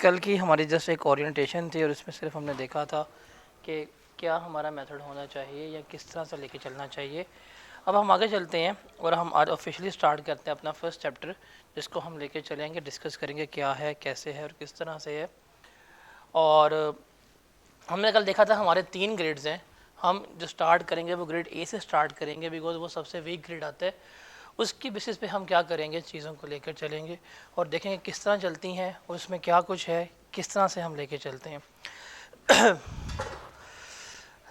कल की हमारी जस्ट एक ओरिएंटेशन थी और इसमें सिर्फ हमने देखा था कि क्या हमारा मेथड होना चाहिए या किस तरह से लेके चलना चाहिए। अब हम आगे चलते हैं और हम आज ऑफिशियली स्टार्ट करते हैं अपना फर्स्ट चैप्टर, जिसको हम लेके चलेंगे, डिस्कस करेंगे क्या है, कैसे है और किस तरह से है। और हमने कल देखा था हमारे 3 ग्रेड्स हैं। हम जो स्टार्ट करेंगे वो ग्रेड ए से स्टार्ट करेंगे, बिकॉज वो सबसे वीक ग्रेड आता है। उसकी बेसिस पे हम क्या करेंगे, चीज़ों को लेकर चलेंगे और देखेंगे किस तरह चलती हैं और उसमें क्या कुछ है, किस तरह से हम लेके चलते हैं।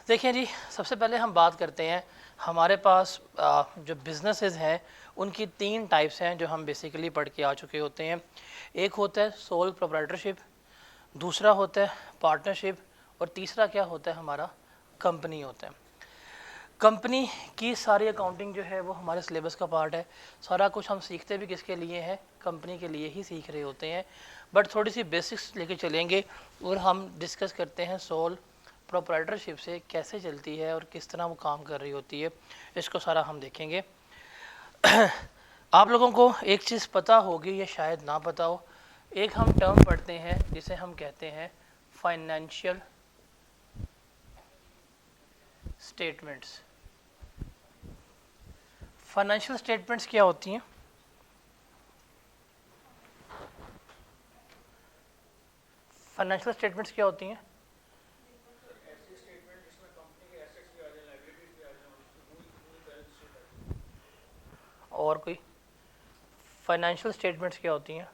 देखिए जी, सबसे पहले हम बात करते हैं हमारे पास जो बिजनेसेस हैं उनकी 3 टाइप्स हैं जो हम बेसिकली पढ़ के आ चुके होते हैं। एक होता है सोल प्रोप्राइटरशिप, दूसरा होता है पार्टनरशिप और तीसरा क्या होता है हमारा कंपनी होता है। कंपनी की सारी अकाउंटिंग जो है वो हमारे सिलेबस का पार्ट है। सारा कुछ हम सीखते भी किसके लिए हैं, कंपनी के लिए ही सीख रहे होते हैं। बट थोड़ी सी बेसिक्स लेके चलेंगे और हम डिस्कस करते हैं सोल प्रोप्राइटरशिप से कैसे चलती है और किस तरह वो काम कर रही होती है, इसको सारा हम देखेंगे। आप लोगों को एक चीज़ पता होगी या शायद ना पता हो, एक हम टर्म पढ़ते हैं जिसे हम कहते हैं फाइनेंशियल स्टेटमेंट्स। फाइनेंशियल स्टेटमेंट्स क्या होती हैं? फाइनेंशियल स्टेटमेंट्स क्या होती हैं? और कोई फाइनेंशियल स्टेटमेंट्स क्या होती हैं?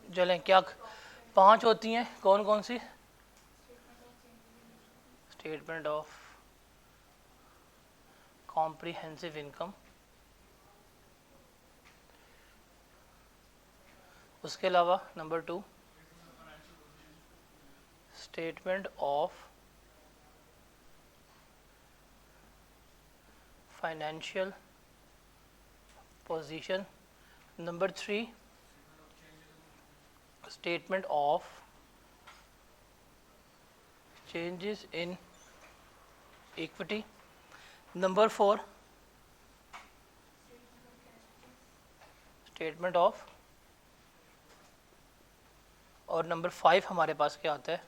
चलें, क्या 5 होती हैं? कौन कौन सी? स्टेटमेंट ऑफ कॉम्प्रिहेंसिव इनकम, उसके अलावा number 2 statement of financial position, number 3 statement of changes in equity, number 4 statement of, और नंबर 5 हमारे पास क्या आता है?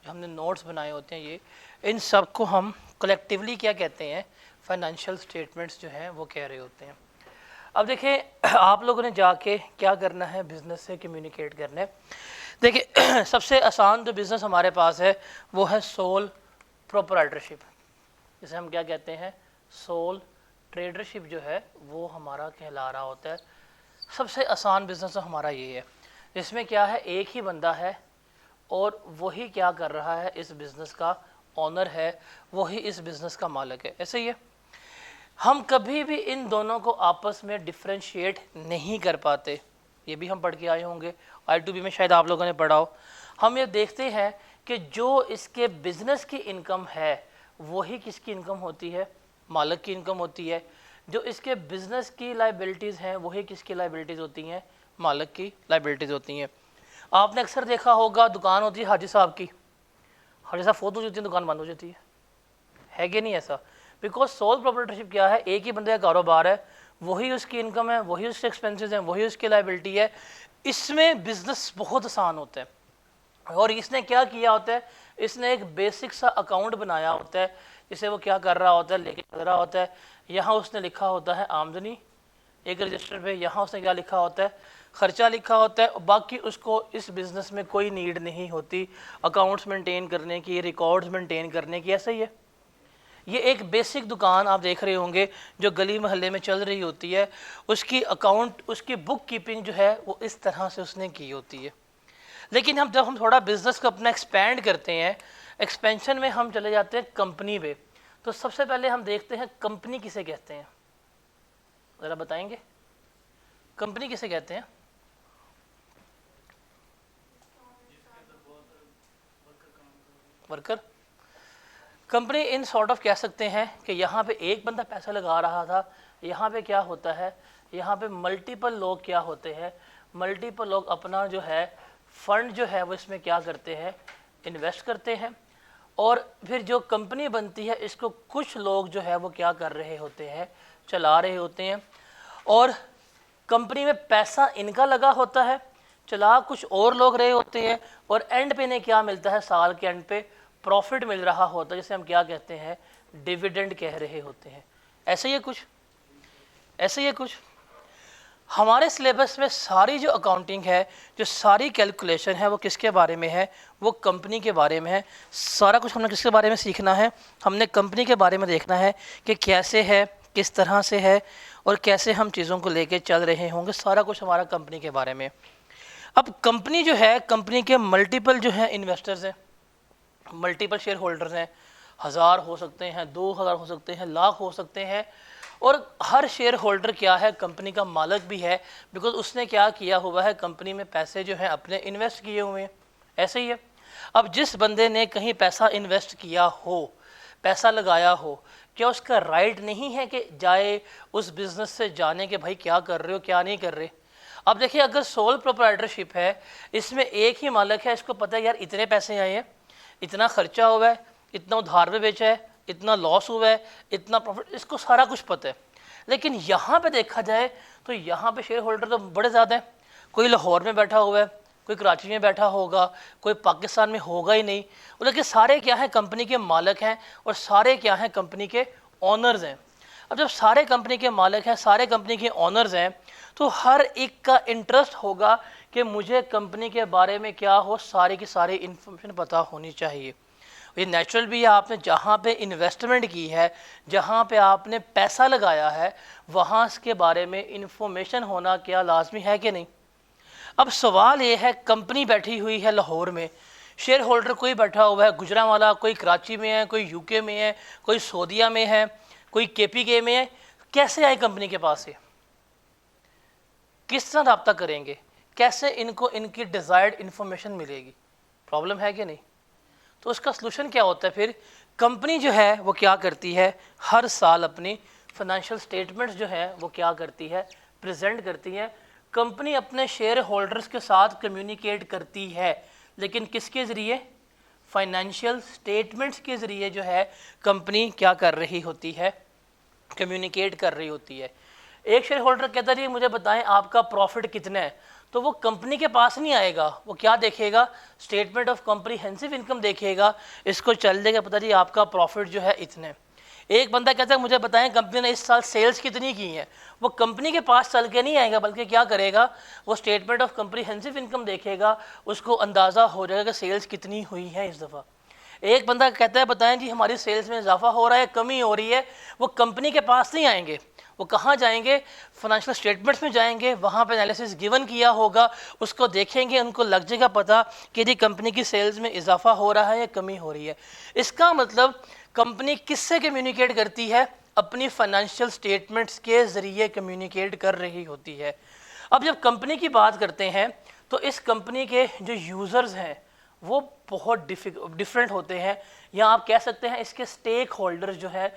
हमने नोट्स बनाए होते हैं ये, इन सब को हम कलेक्टिवली क्या कहते हैं, फाइनेंशियल स्टेटमेंट्स जो हैं वो कह रहे होते हैं। अब देखिए, आप लोगों ने जाके क्या करना है, बिजनेस से कम्युनिकेट करना है। देखिए, सबसे आसान जो बिज़नेस हमारे पास है वो है सोल प्रोप्राइटरशिप, जिसे हम क्या कहते हैं, सोल ट्रेडरशिप जो है वो हमारा कहला रहा होता है। सबसे आसान बिज़नेस तो हमारा ये है, जिसमें क्या है, एक ही बंदा है और वही क्या कर रहा है, इस बिज़नेस का ऑनर है, वही इस बिज़नेस का मालिक है। ऐसे ही है, हम कभी भी इन दोनों को आपस में डिफ्रेंशिएट नहीं कर पाते। ये भी हम पढ़ के आए होंगे, I2B में शायद आप लोगों ने पढ़ा हो। हम ये देखते हैं कि जो इसके बिजनेस की इनकम है वही किसकी इनकम होती है, मालिक की इनकम होती है। जो इसके बिजनेस की लाइबिलिटीज़ हैं वही किसकी लाइबिलिटीज़ होती हैं, मालिक की लाइबिलिटीज़ होती हैं। आपने अक्सर देखा होगा, दुकान होती है हाजी साहब की, हाजी साहब फोटो होती है, दुकान बंद हो जाती है कि नहीं ऐसा? बिकॉज सोल प्रोप्राइटरशिप क्या है, एक ही बंदे का कारोबार है, वही उसकी इनकम है, वही उसके एक्सपेंसेस हैं, वही उसकी लाइबिलिटी है। इसमें बिजनेस बहुत आसान होता है। और इसने क्या किया होता है, इसने एक बेसिक सा अकाउंट बनाया होता है, जिसे वो क्या कर रहा होता है, लेके चल रहा होता है। यहाँ उसने लिखा होता है आमदनी एक रजिस्टर पे, यहाँ उसने क्या लिखा होता है, खर्चा लिखा होता है। और बाकी उसको इस बिज़नेस में कोई नीड नहीं होती अकाउंट्स मेंटेन करने की, रिकॉर्ड्स मेंटेन करने की। ऐसा ही है, ये एक बेसिक दुकान आप देख रहे होंगे जो गली मोहल्ले में चल रही होती है, उसकी अकाउंट, उसकी बुक कीपिंग जो है वो इस तरह से उसने की होती है। लेकिन जब हम थोड़ा बिजनेस को अपना एक्सपेंड करते हैं, एक्सपेंशन में हम चले जाते हैं कंपनी पे, तो सबसे पहले हम देखते हैं कंपनी किसे कहते हैं। ज़रा बताएंगे कंपनी किसे कहते हैं? Worker. Company in sort of कह सकते हैं कि यहाँ पे एक बंदा पैसा लगा रहा था, यहाँ पे क्या होता है, यहाँ पे मल्टीपल लोग क्या होते हैं, मल्टीपल लोग अपना जो है फंड जो है वो इसमें क्या करते हैं, इन्वेस्ट करते हैं। और फिर जो कंपनी बनती है इसको कुछ लोग जो है वो क्या कर रहे होते हैं, चला रहे होते हैं, और कंपनी में पैसा इनका लगा होता है, चला कुछ और लोग रहे होते हैं, और एंड पे इन्हें क्या मिलता है, साल के एंड पे प्रॉफिट मिल रहा होता है, जिसे हम क्या कहते हैं, डिविडेंड कह रहे होते हैं। ऐसे ही है कुछ, ऐसे ही है कुछ। हमारे सिलेबस में सारी जो अकाउंटिंग है, जो सारी कैलकुलेशन है, वो किसके बारे में है, वो कंपनी के बारे में है। सारा कुछ हमने किसके बारे में सीखना है, हमने कंपनी के बारे में देखना है कि कैसे है, किस तरह से है, और कैसे हम चीज़ों को लेके चल रहे होंगे। सारा कुछ हमारा कंपनी के बारे में। अब कंपनी जो है, कंपनी के मल्टीपल जो है इन्वेस्टर्स हैं, मल्टीपल शेयर होल्डर्स हैं, 1000 हो सकते हैं, 2000 हो सकते हैं, लाख हो सकते हैं, और हर शेयर होल्डर क्या है, कंपनी का मालिक भी है, बिकॉज उसने क्या किया हुआ है, कंपनी में पैसे जो हैं अपने इन्वेस्ट किए हुए हैं। ऐसे ही है। अब जिस बंदे ने कहीं पैसा इन्वेस्ट किया हो, पैसा लगाया हो, क्या उसका राइट नहीं है कि जाए उस बिज़नेस से जाने के भाई क्या कर रहे हो, क्या नहीं कर रहे। अब देखिए, अगर सोल प्रोप्राइटरशिप है, इसमें एक ही मालिक है, इसको पता है यार इतने पैसे आए हैं, इतना खर्चा हुआ है, इतना उधार में बेचा है, इतना लॉस हुआ है, इतना प्रॉफिट, इसको सारा कुछ पता है। लेकिन यहाँ पे देखा जाए तो यहाँ पे शेयर होल्डर तो बड़े ज़्यादा हैं। कोई लाहौर में बैठा हुआ है, कोई कराची में बैठा होगा, कोई पाकिस्तान में होगा ही नहीं। लेकिन सारे क्या हैं, कंपनी के मालिक हैं, और सारे क्या हैं, कंपनी के ऑनर्स हैं। अब जब सारे कंपनी के मालिक हैं, सारे कंपनी के ऑनर्स हैं, तो हर एक का इंटरेस्ट होगा कि मुझे कंपनी के बारे में क्या हो, सारी की सारी इन्फॉर्मेशन पता होनी चाहिए। ये नेचुरल भी है, आपने जहाँ पे इन्वेस्टमेंट की है, जहाँ पे आपने पैसा लगाया है, वहाँ के बारे में इंफॉर्मेशन होना क्या लाजमी है कि नहीं। अब सवाल ये है, कंपनी बैठी हुई है लाहौर में, शेयर होल्डर कोई बैठा हुआ है गुजरांवाला, कोई कराची में है, कोई यूके में है, कोई सऊदीया में है, कोई केपीके में है, कैसे आए कंपनी के पास से, किस तरह रब्ता करेंगे, कैसे इनको इनकी डिज़ायर्ड इन्फॉर्मेशन मिलेगी। प्रॉब्लम है कि नहीं। तो उसका सलूशन क्या होता है, फिर कंपनी जो है वो क्या करती है, हर साल अपनी फाइनेंशियल स्टेटमेंट्स जो है वो क्या करती है, प्रेजेंट करती है। कंपनी अपने शेयर होल्डर्स के साथ कम्युनिकेट करती है, लेकिन किसके ज़रिए, फाइनेंशियल स्टेटमेंट्स के ज़रिए जो है कंपनी क्या कर रही होती है, कम्युनिकेट कर रही होती है। एक शेयर होल्डर कहता है मुझे बताएं आपका प्रॉफिट कितना है, तो वो कंपनी के पास नहीं आएगा, वो क्या देखेगा, स्टेटमेंट ऑफ कॉम्प्रिहेंसिव इनकम देखेगा, इसको चल देगा पता जी आपका प्रॉफिट जो है इतने। एक बंदा कहता है मुझे बताएं कंपनी ने इस साल सेल्स कितनी की हैं, वो कंपनी के पास चल के नहीं आएगा, बल्कि क्या करेगा, वो स्टेटमेंट ऑफ कॉम्प्रिहेंसिव इनकम देखेगा, उसको अंदाज़ा हो जाएगा कि सेल्स कितनी हुई है इस दफ़ा। एक बंदा कहता है बताएं जी हमारी सेल्स में इजाफा हो रहा है, कमी हो रही है, वो कंपनी के पास नहीं आएंगे, वो कहाँ जाएंगे, फाइनेंशियल स्टेटमेंट्स में जाएंगे, वहाँ पे एनालिसिस गिवन किया होगा, उसको देखेंगे, उनको लग जाएगा पता कि जी कंपनी की सेल्स में इजाफा हो रहा है या कमी हो रही है। इसका मतलब कंपनी किससे कम्युनिकेट करती है, अपनी फाइनेंशियल स्टेटमेंट्स के ज़रिए कम्युनिकेट कर रही होती है। अब जब कंपनी की बात करते हैं तो इस कंपनी के जो यूज़र्स हैं वो बहुत डिफरेंट होते हैं, या आप कह सकते हैं इसके स्टेक होल्डर्स जो है,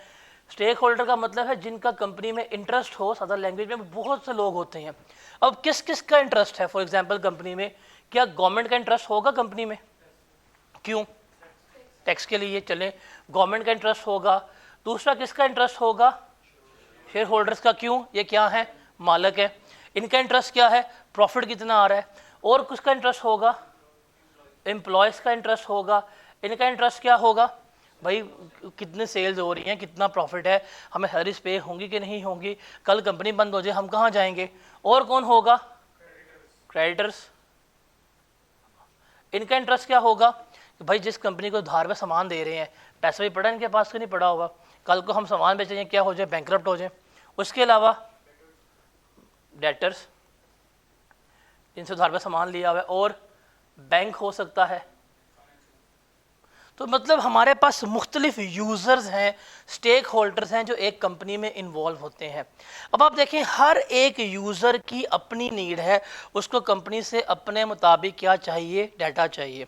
स्टेक होल्डर का मतलब है जिनका कंपनी में इंटरेस्ट हो, सादा लैंग्वेज में बहुत से लोग होते हैं। अब किस किस का इंटरेस्ट है, फॉर एग्जांपल कंपनी में, क्या गवर्नमेंट का इंटरेस्ट होगा कंपनी में, क्यों, टैक्स के लिए चलें, गवर्नमेंट का इंटरेस्ट होगा। दूसरा किसका इंटरेस्ट होगा, शेयर होल्डर्स का, क्यों, ये क्या है, मालिक है, इनका इंटरेस्ट क्या है, प्रॉफिट कितना आ रहा है। और किसका इंटरेस्ट होगा, एम्प्लॉयज़ का इंटरेस्ट होगा, इनका इंटरेस्ट क्या होगा, भाई कितने सेल्स हो रही हैं, कितना प्रॉफिट है, हमें सैलरीज पे होंगी कि नहीं होंगी, कल कंपनी बंद हो जाए हम कहाँ जाएंगे। और कौन होगा, क्रेडिटर्स, इनका इंटरेस्ट क्या होगा कि भाई जिस कंपनी को उधार में सामान दे रहे हैं, पैसा भी पड़ा इनके पास, तो नहीं पड़ा होगा, कल को हम सामान बेचेंगे क्या हो जाए, बैंकरप्ट हो जाए। उसके अलावा डेटर्स, इनसे उधार में सामान लिया हुआ है, और बैंक हो सकता है। तो मतलब हमारे पास मुख्तलिफ यूज़र्स हैं, स्टेक होल्डर्स हैं जो एक कंपनी में इन्वॉल्व होते हैं। अब आप देखें हर एक यूज़र की अपनी नीड है, उसको कंपनी से अपने मुताबिक क्या चाहिए, डाटा चाहिए।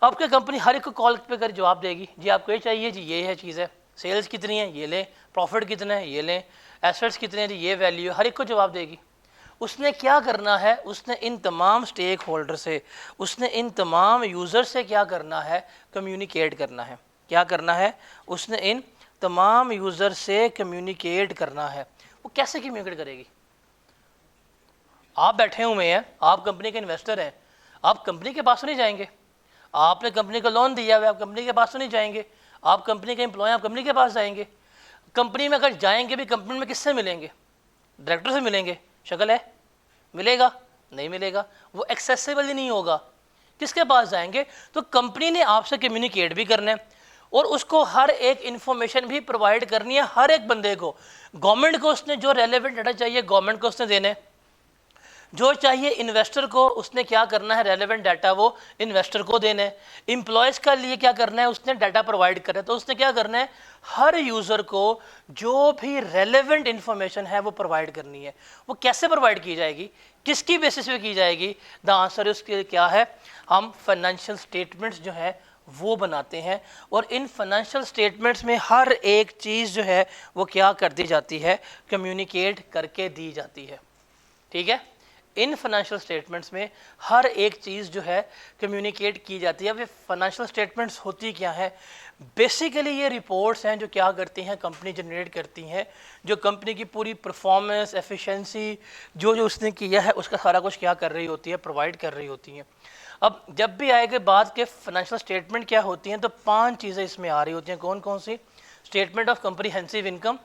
आपकी कंपनी हर एक को कॉल पे कर जवाब देगी, जी आपको ये चाहिए, जी ये है चीज़ है, सेल्स कितनी है ये लें, प्रॉफिट कितना है ये लें, एसेट्स कितने हैं जी ये वैल्यू है, हर एक को जवाब देगी। उसने क्या करना है, उसने इन तमाम स्टेक होल्डर से, उसने इन तमाम यूज़र से क्या करना है, कम्युनिकेट करना है। क्या करना है, उसने इन तमाम यूज़र से कम्युनिकेट करना है। वो कैसे कम्युनिकेट करेगी? आप बैठे हुए हैं, आप कंपनी के इन्वेस्टर हैं, आप कंपनी के पास तो नहीं जाएंगे। आपने कंपनी को लोन दिया हुआ है, आप कंपनी के पास तो नहीं जाएंगे। आप कंपनी के एम्प्लॉय, आप कंपनी के पास जाएंगे। कंपनी में अगर जाएंगे भी, कंपनी में किससे मिलेंगे? डायरेक्टर से मिलेंगे। शक्ल है, मिलेगा? नहीं मिलेगा, वो एक्सेसिबल ही नहीं होगा। किसके पास जाएंगे? तो कंपनी ने आपसे कम्युनिकेट भी करना है और उसको हर एक इंफॉर्मेशन भी प्रोवाइड करनी है हर एक बंदे को। गवर्नमेंट को उसने जो रेलेवेंट डाटा चाहिए गवर्नमेंट को उसने देना है, जो चाहिए इन्वेस्टर को उसने क्या करना है, रेलेवेंट डाटा वो इन्वेस्टर को देना है। एम्प्लॉयज़ का लिए क्या करना है, उसने डाटा प्रोवाइड करना है। तो उसने क्या करना है, हर यूज़र को जो भी रेलेवेंट इन्फॉर्मेशन है वो प्रोवाइड करनी है। वो कैसे प्रोवाइड की जाएगी, किसकी बेसिस पे की जाएगी? द आंसर उसके क्या है, हम फाइनेंशियल स्टेटमेंट्स जो है वो बनाते हैं और इन फाइनेंशियल स्टेटमेंट्स में हर एक चीज़ जो है वो क्या कर दी जाती है, कम्युनिकेट करके दी जाती है। ठीक है, इन फाइनेंशियल स्टेटमेंट्स में हर एक चीज़ जो है कम्युनिकेट की जाती है। अब ये फाइनेंशियल स्टेटमेंट्स होती क्या है? बेसिकली ये रिपोर्ट्स हैं जो क्या करती हैं, कंपनी जनरेट करती हैं, जो कंपनी की पूरी परफॉर्मेंस, एफिशिएंसी, जो जो उसने किया है उसका सारा कुछ क्या कर रही होती है, प्रोवाइड कर रही होती हैं। अब जब भी आएगी बात के फाइनेंशियल स्टेटमेंट क्या होती हैं, तो 5 चीज़ें इसमें आ रही होती हैं। कौन कौन सी? Statement of comprehensive income.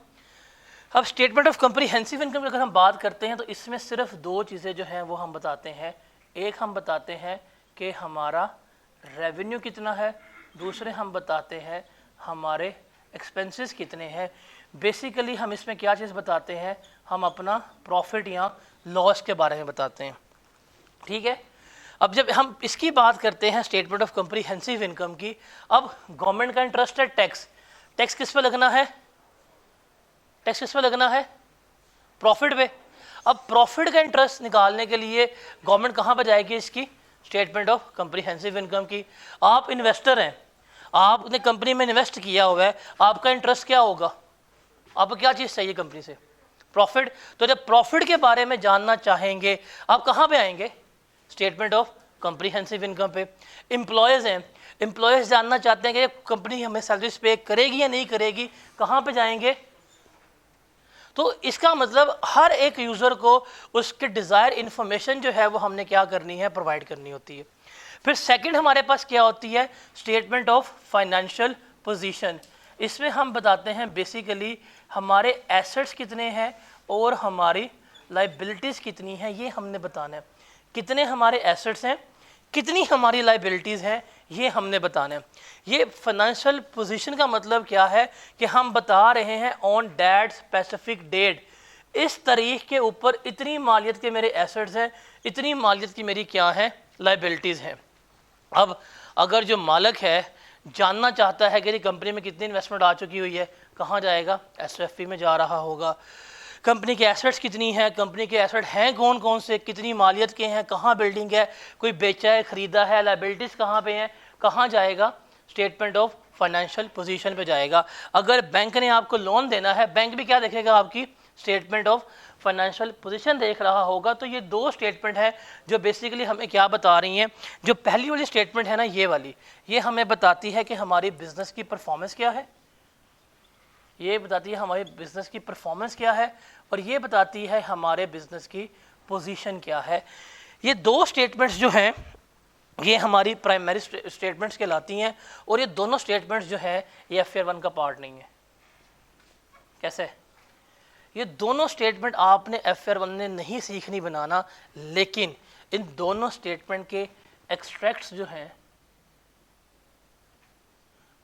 अब स्टेटमेंट ऑफ कॉम्प्रिहेंसिव इनकम अगर हम बात करते हैं तो इसमें सिर्फ 2 चीज़ें जो हैं वो हम बताते हैं। एक हम बताते हैं कि हमारा रेवेन्यू कितना है, दूसरे हम बताते हैं हमारे एक्सपेंसेस कितने हैं। बेसिकली हम इसमें क्या चीज़ बताते हैं, हम अपना प्रॉफिट या लॉस के बारे में बताते हैं। ठीक है, अब जब हम इसकी बात करते हैं स्टेटमेंट ऑफ कॉम्प्रिहेंसिव इनकम की, अब गवर्नमेंट का इंटरेस्ट है टैक्स। टैक्स किस पे लगना है? टैक्स किस पे लगना है? प्रॉफिट पे। अब प्रॉफिट का इंटरेस्ट निकालने के लिए गवर्नमेंट कहाँ पर जाएगी? इसकी स्टेटमेंट ऑफ कॉम्प्रिहेंसिव इनकम की। आप इन्वेस्टर हैं, आपने कंपनी में इन्वेस्ट किया हुआ है, आपका इंटरेस्ट क्या होगा? आपको क्या चीज़ चाहिए कंपनी से? प्रॉफिट। तो जब प्रॉफिट के बारे में जानना चाहेंगे आप कहाँ पे आएंगे? स्टेटमेंट ऑफ कॉम्प्रिहेंसिव इनकम पे। एम्प्लॉयज़ हैं, एम्प्लॉयज़ जानना चाहते हैं कि कंपनी हमें सैलरीज पे करेगी या नहीं करेगी, कहाँ पे जाएंगे? तो इसका मतलब हर एक यूज़र को उसके डिज़ायर इन्फॉर्मेशन जो है वो हमने क्या करनी है, प्रोवाइड करनी होती है। फिर सेकंड हमारे पास क्या होती है, स्टेटमेंट ऑफ फाइनेंशियल पोजीशन। इसमें हम बताते हैं बेसिकली हमारे एसेट्स कितने हैं और हमारी लाइबिलिटीज़ कितनी हैं, ये हमने बताना है। कितने हमारे एसेट्स हैं, कितनी हमारी लाइबिलिटीज़ हैं, ये हमने बताना है। ये फाइनेंशियल पोजीशन का मतलब क्या है कि हम बता रहे हैं ऑन दैट स्पेसिफिक डेट, इस तारीख के ऊपर इतनी मालियत के मेरे एसेट्स हैं, इतनी मालियत की मेरी क्या है, लाइबिलिटीज़ हैं। अब अगर जो मालिक है जानना चाहता है कि कंपनी में कितनी इन्वेस्टमेंट आ चुकी हुई है, कहाँ जाएगा? एसएफपी में जा रहा होगा। कंपनी के एसेट्स कितनी हैं, कंपनी के एसेट हैं कौन कौन से, कितनी मालियत के हैं, कहाँ बिल्डिंग है, कोई बेचा है, ख़रीदा है, लाइबिलिटीज़ कहाँ पे हैं, कहाँ जाएगा? स्टेटमेंट ऑफ फाइनेंशियल पोजीशन पे जाएगा। अगर बैंक ने आपको लोन देना है, बैंक भी क्या देखेगा? आपकी स्टेटमेंट ऑफ फाइनेंशियल पोजीशन देख रहा होगा। तो ये 2 स्टेटमेंट है जो बेसिकली हमें क्या बता रही हैं। जो पहली वाली स्टेटमेंट है ना, ये वाली, ये हमें बताती है कि हमारी बिज़नेस की परफॉर्मेंस क्या है, ये बताती है हमारे बिज़नेस की परफॉर्मेंस क्या है, और ये बताती है हमारे बिज़नेस की पोजीशन क्या है। ये 2 स्टेटमेंट्स जो हैं ये हमारी प्राइमरी स्टेटमेंट्स कहलाती हैं, और ये दोनों स्टेटमेंट्स जो है ये FR1 का पार्ट नहीं है। कैसे? ये दोनों स्टेटमेंट आपने FR1 ने नहीं सीखनी बनाना, लेकिन इन दोनों स्टेटमेंट के एक्सट्रैक्ट्स जो हैं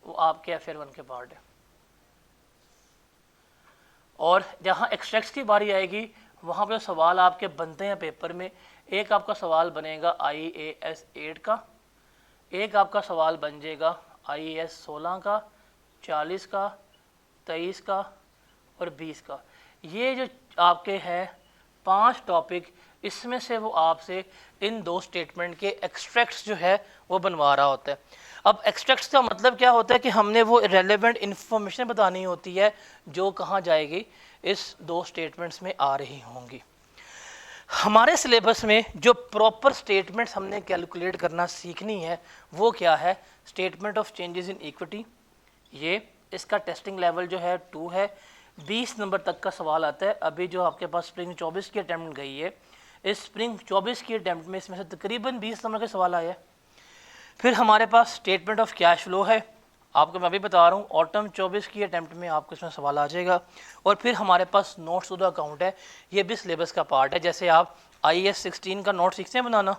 वो आपके FR1 के पार्ट है। और जहाँ एक्सट्रैक्ट्स की बारी आएगी वहाँ पे सवाल आपके बनते हैं पेपर में। एक आपका सवाल बनेगा IAS 8 का, एक आपका सवाल बन जाएगा IAS 16 का, 40 का, 23 का और 20 का। ये जो आपके हैं 5 टॉपिक, इसमें से वो आपसे इन 2 स्टेटमेंट के एक्सट्रैक्ट्स जो है वो बनवा रहा होता है। अब एक्सट्रैक्ट्स का मतलब क्या होता है कि हमने वो रेलेवेंट इन्फॉर्मेशन बतानी होती है जो कहाँ जाएगी, इस 2 स्टेटमेंट्स में आ रही होंगी। हमारे सिलेबस में जो प्रॉपर स्टेटमेंट्स हमने कैलकुलेट करना सीखनी है वो क्या है, statement of changes in equity. ये इसका टेस्टिंग लेवल जो है 2 है, 20 नंबर तक का सवाल आता है। अभी जो आपके पास स्प्रिंग 24 की अटैम्प्ट गई है, इस स्प्रिंग 24 की अटैम्प्ट में इसमें से तकरीबन 20 नंबर के सवाल आए हैं। फिर हमारे पास स्टेटमेंट ऑफ कैश फ्लो है, आपको मैं अभी बता रहा हूँ, ऑटम 24 की अटैम्प्ट में आपको इसमें सवाल आ जाएगा। और फिर हमारे पास नोट्स टू द अकाउंट है, ये भी सिलेबस का पार्ट है। जैसे आप IAS 16 का नोट सीखते हैं बनाना,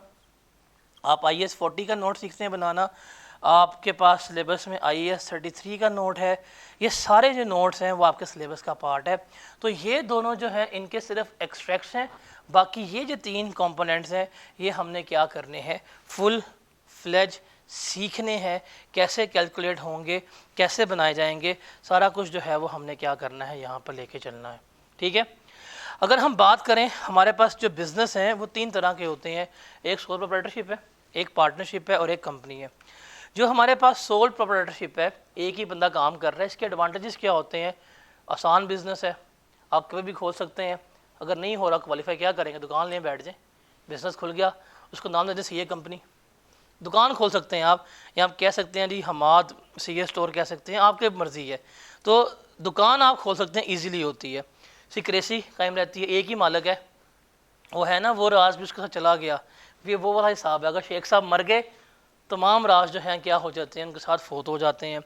आप IAS 40 का नोट सीखते हैं बनाना, आपके पास सिलेबस में IAS 33 का नोट है, ये सारे जो नोट्स हैं वो आपके सिलेबस का पार्ट है। तो ये दोनों जो है इनके सिर्फ एक्सट्रैक्ट्स हैं, बाकी ये जो 3 कंपोनेंट्स हैं ये हमने क्या करने हैं, फुल फ्लेज सीखने हैं, कैसे कैलकुलेट होंगे, कैसे बनाए जाएंगे, सारा कुछ जो है वो हमने क्या करना है, यहाँ पर लेके चलना है। ठीक है। अगर हम बात करें, हमारे पास जो बिज़नेस हैं वो 3 तरह के होते हैं, एक सोल प्रोप्राइटरशिप है, एक पार्टनरशिप है और एक कंपनी है। जो हमारे पास सोल प्रोप्राइटरशिप है, एक ही बंदा काम कर रहा है, इसके एडवांटेजेस क्या होते हैं, आसान बिजनेस है, आप कभी भी खोल सकते हैं। अगर नहीं हो रहा क्वालिफाई क्या करेंगे, दुकान लें बैठ जाएँ, बिज़नेस खुल गया, उसको नाम दे दें CA कंपनी, दुकान खोल सकते हैं आप, या आप कह सकते हैं जी हमाद CA स्टोर कह सकते हैं, आपके मर्ज़ी है। तो दुकान आप खोल सकते हैं, ईजिली होती है, सिक्रेसी कायम रहती है, एक ही मालिक है, वो है ना, वो राज भी उसके साथ चला गया, ये वो वाला हिसाब है। अगर शेख साहब मर गए, तमाम राज जो हैं क्या हो जाते हैं, उनके साथ फोत हो जाते हैं।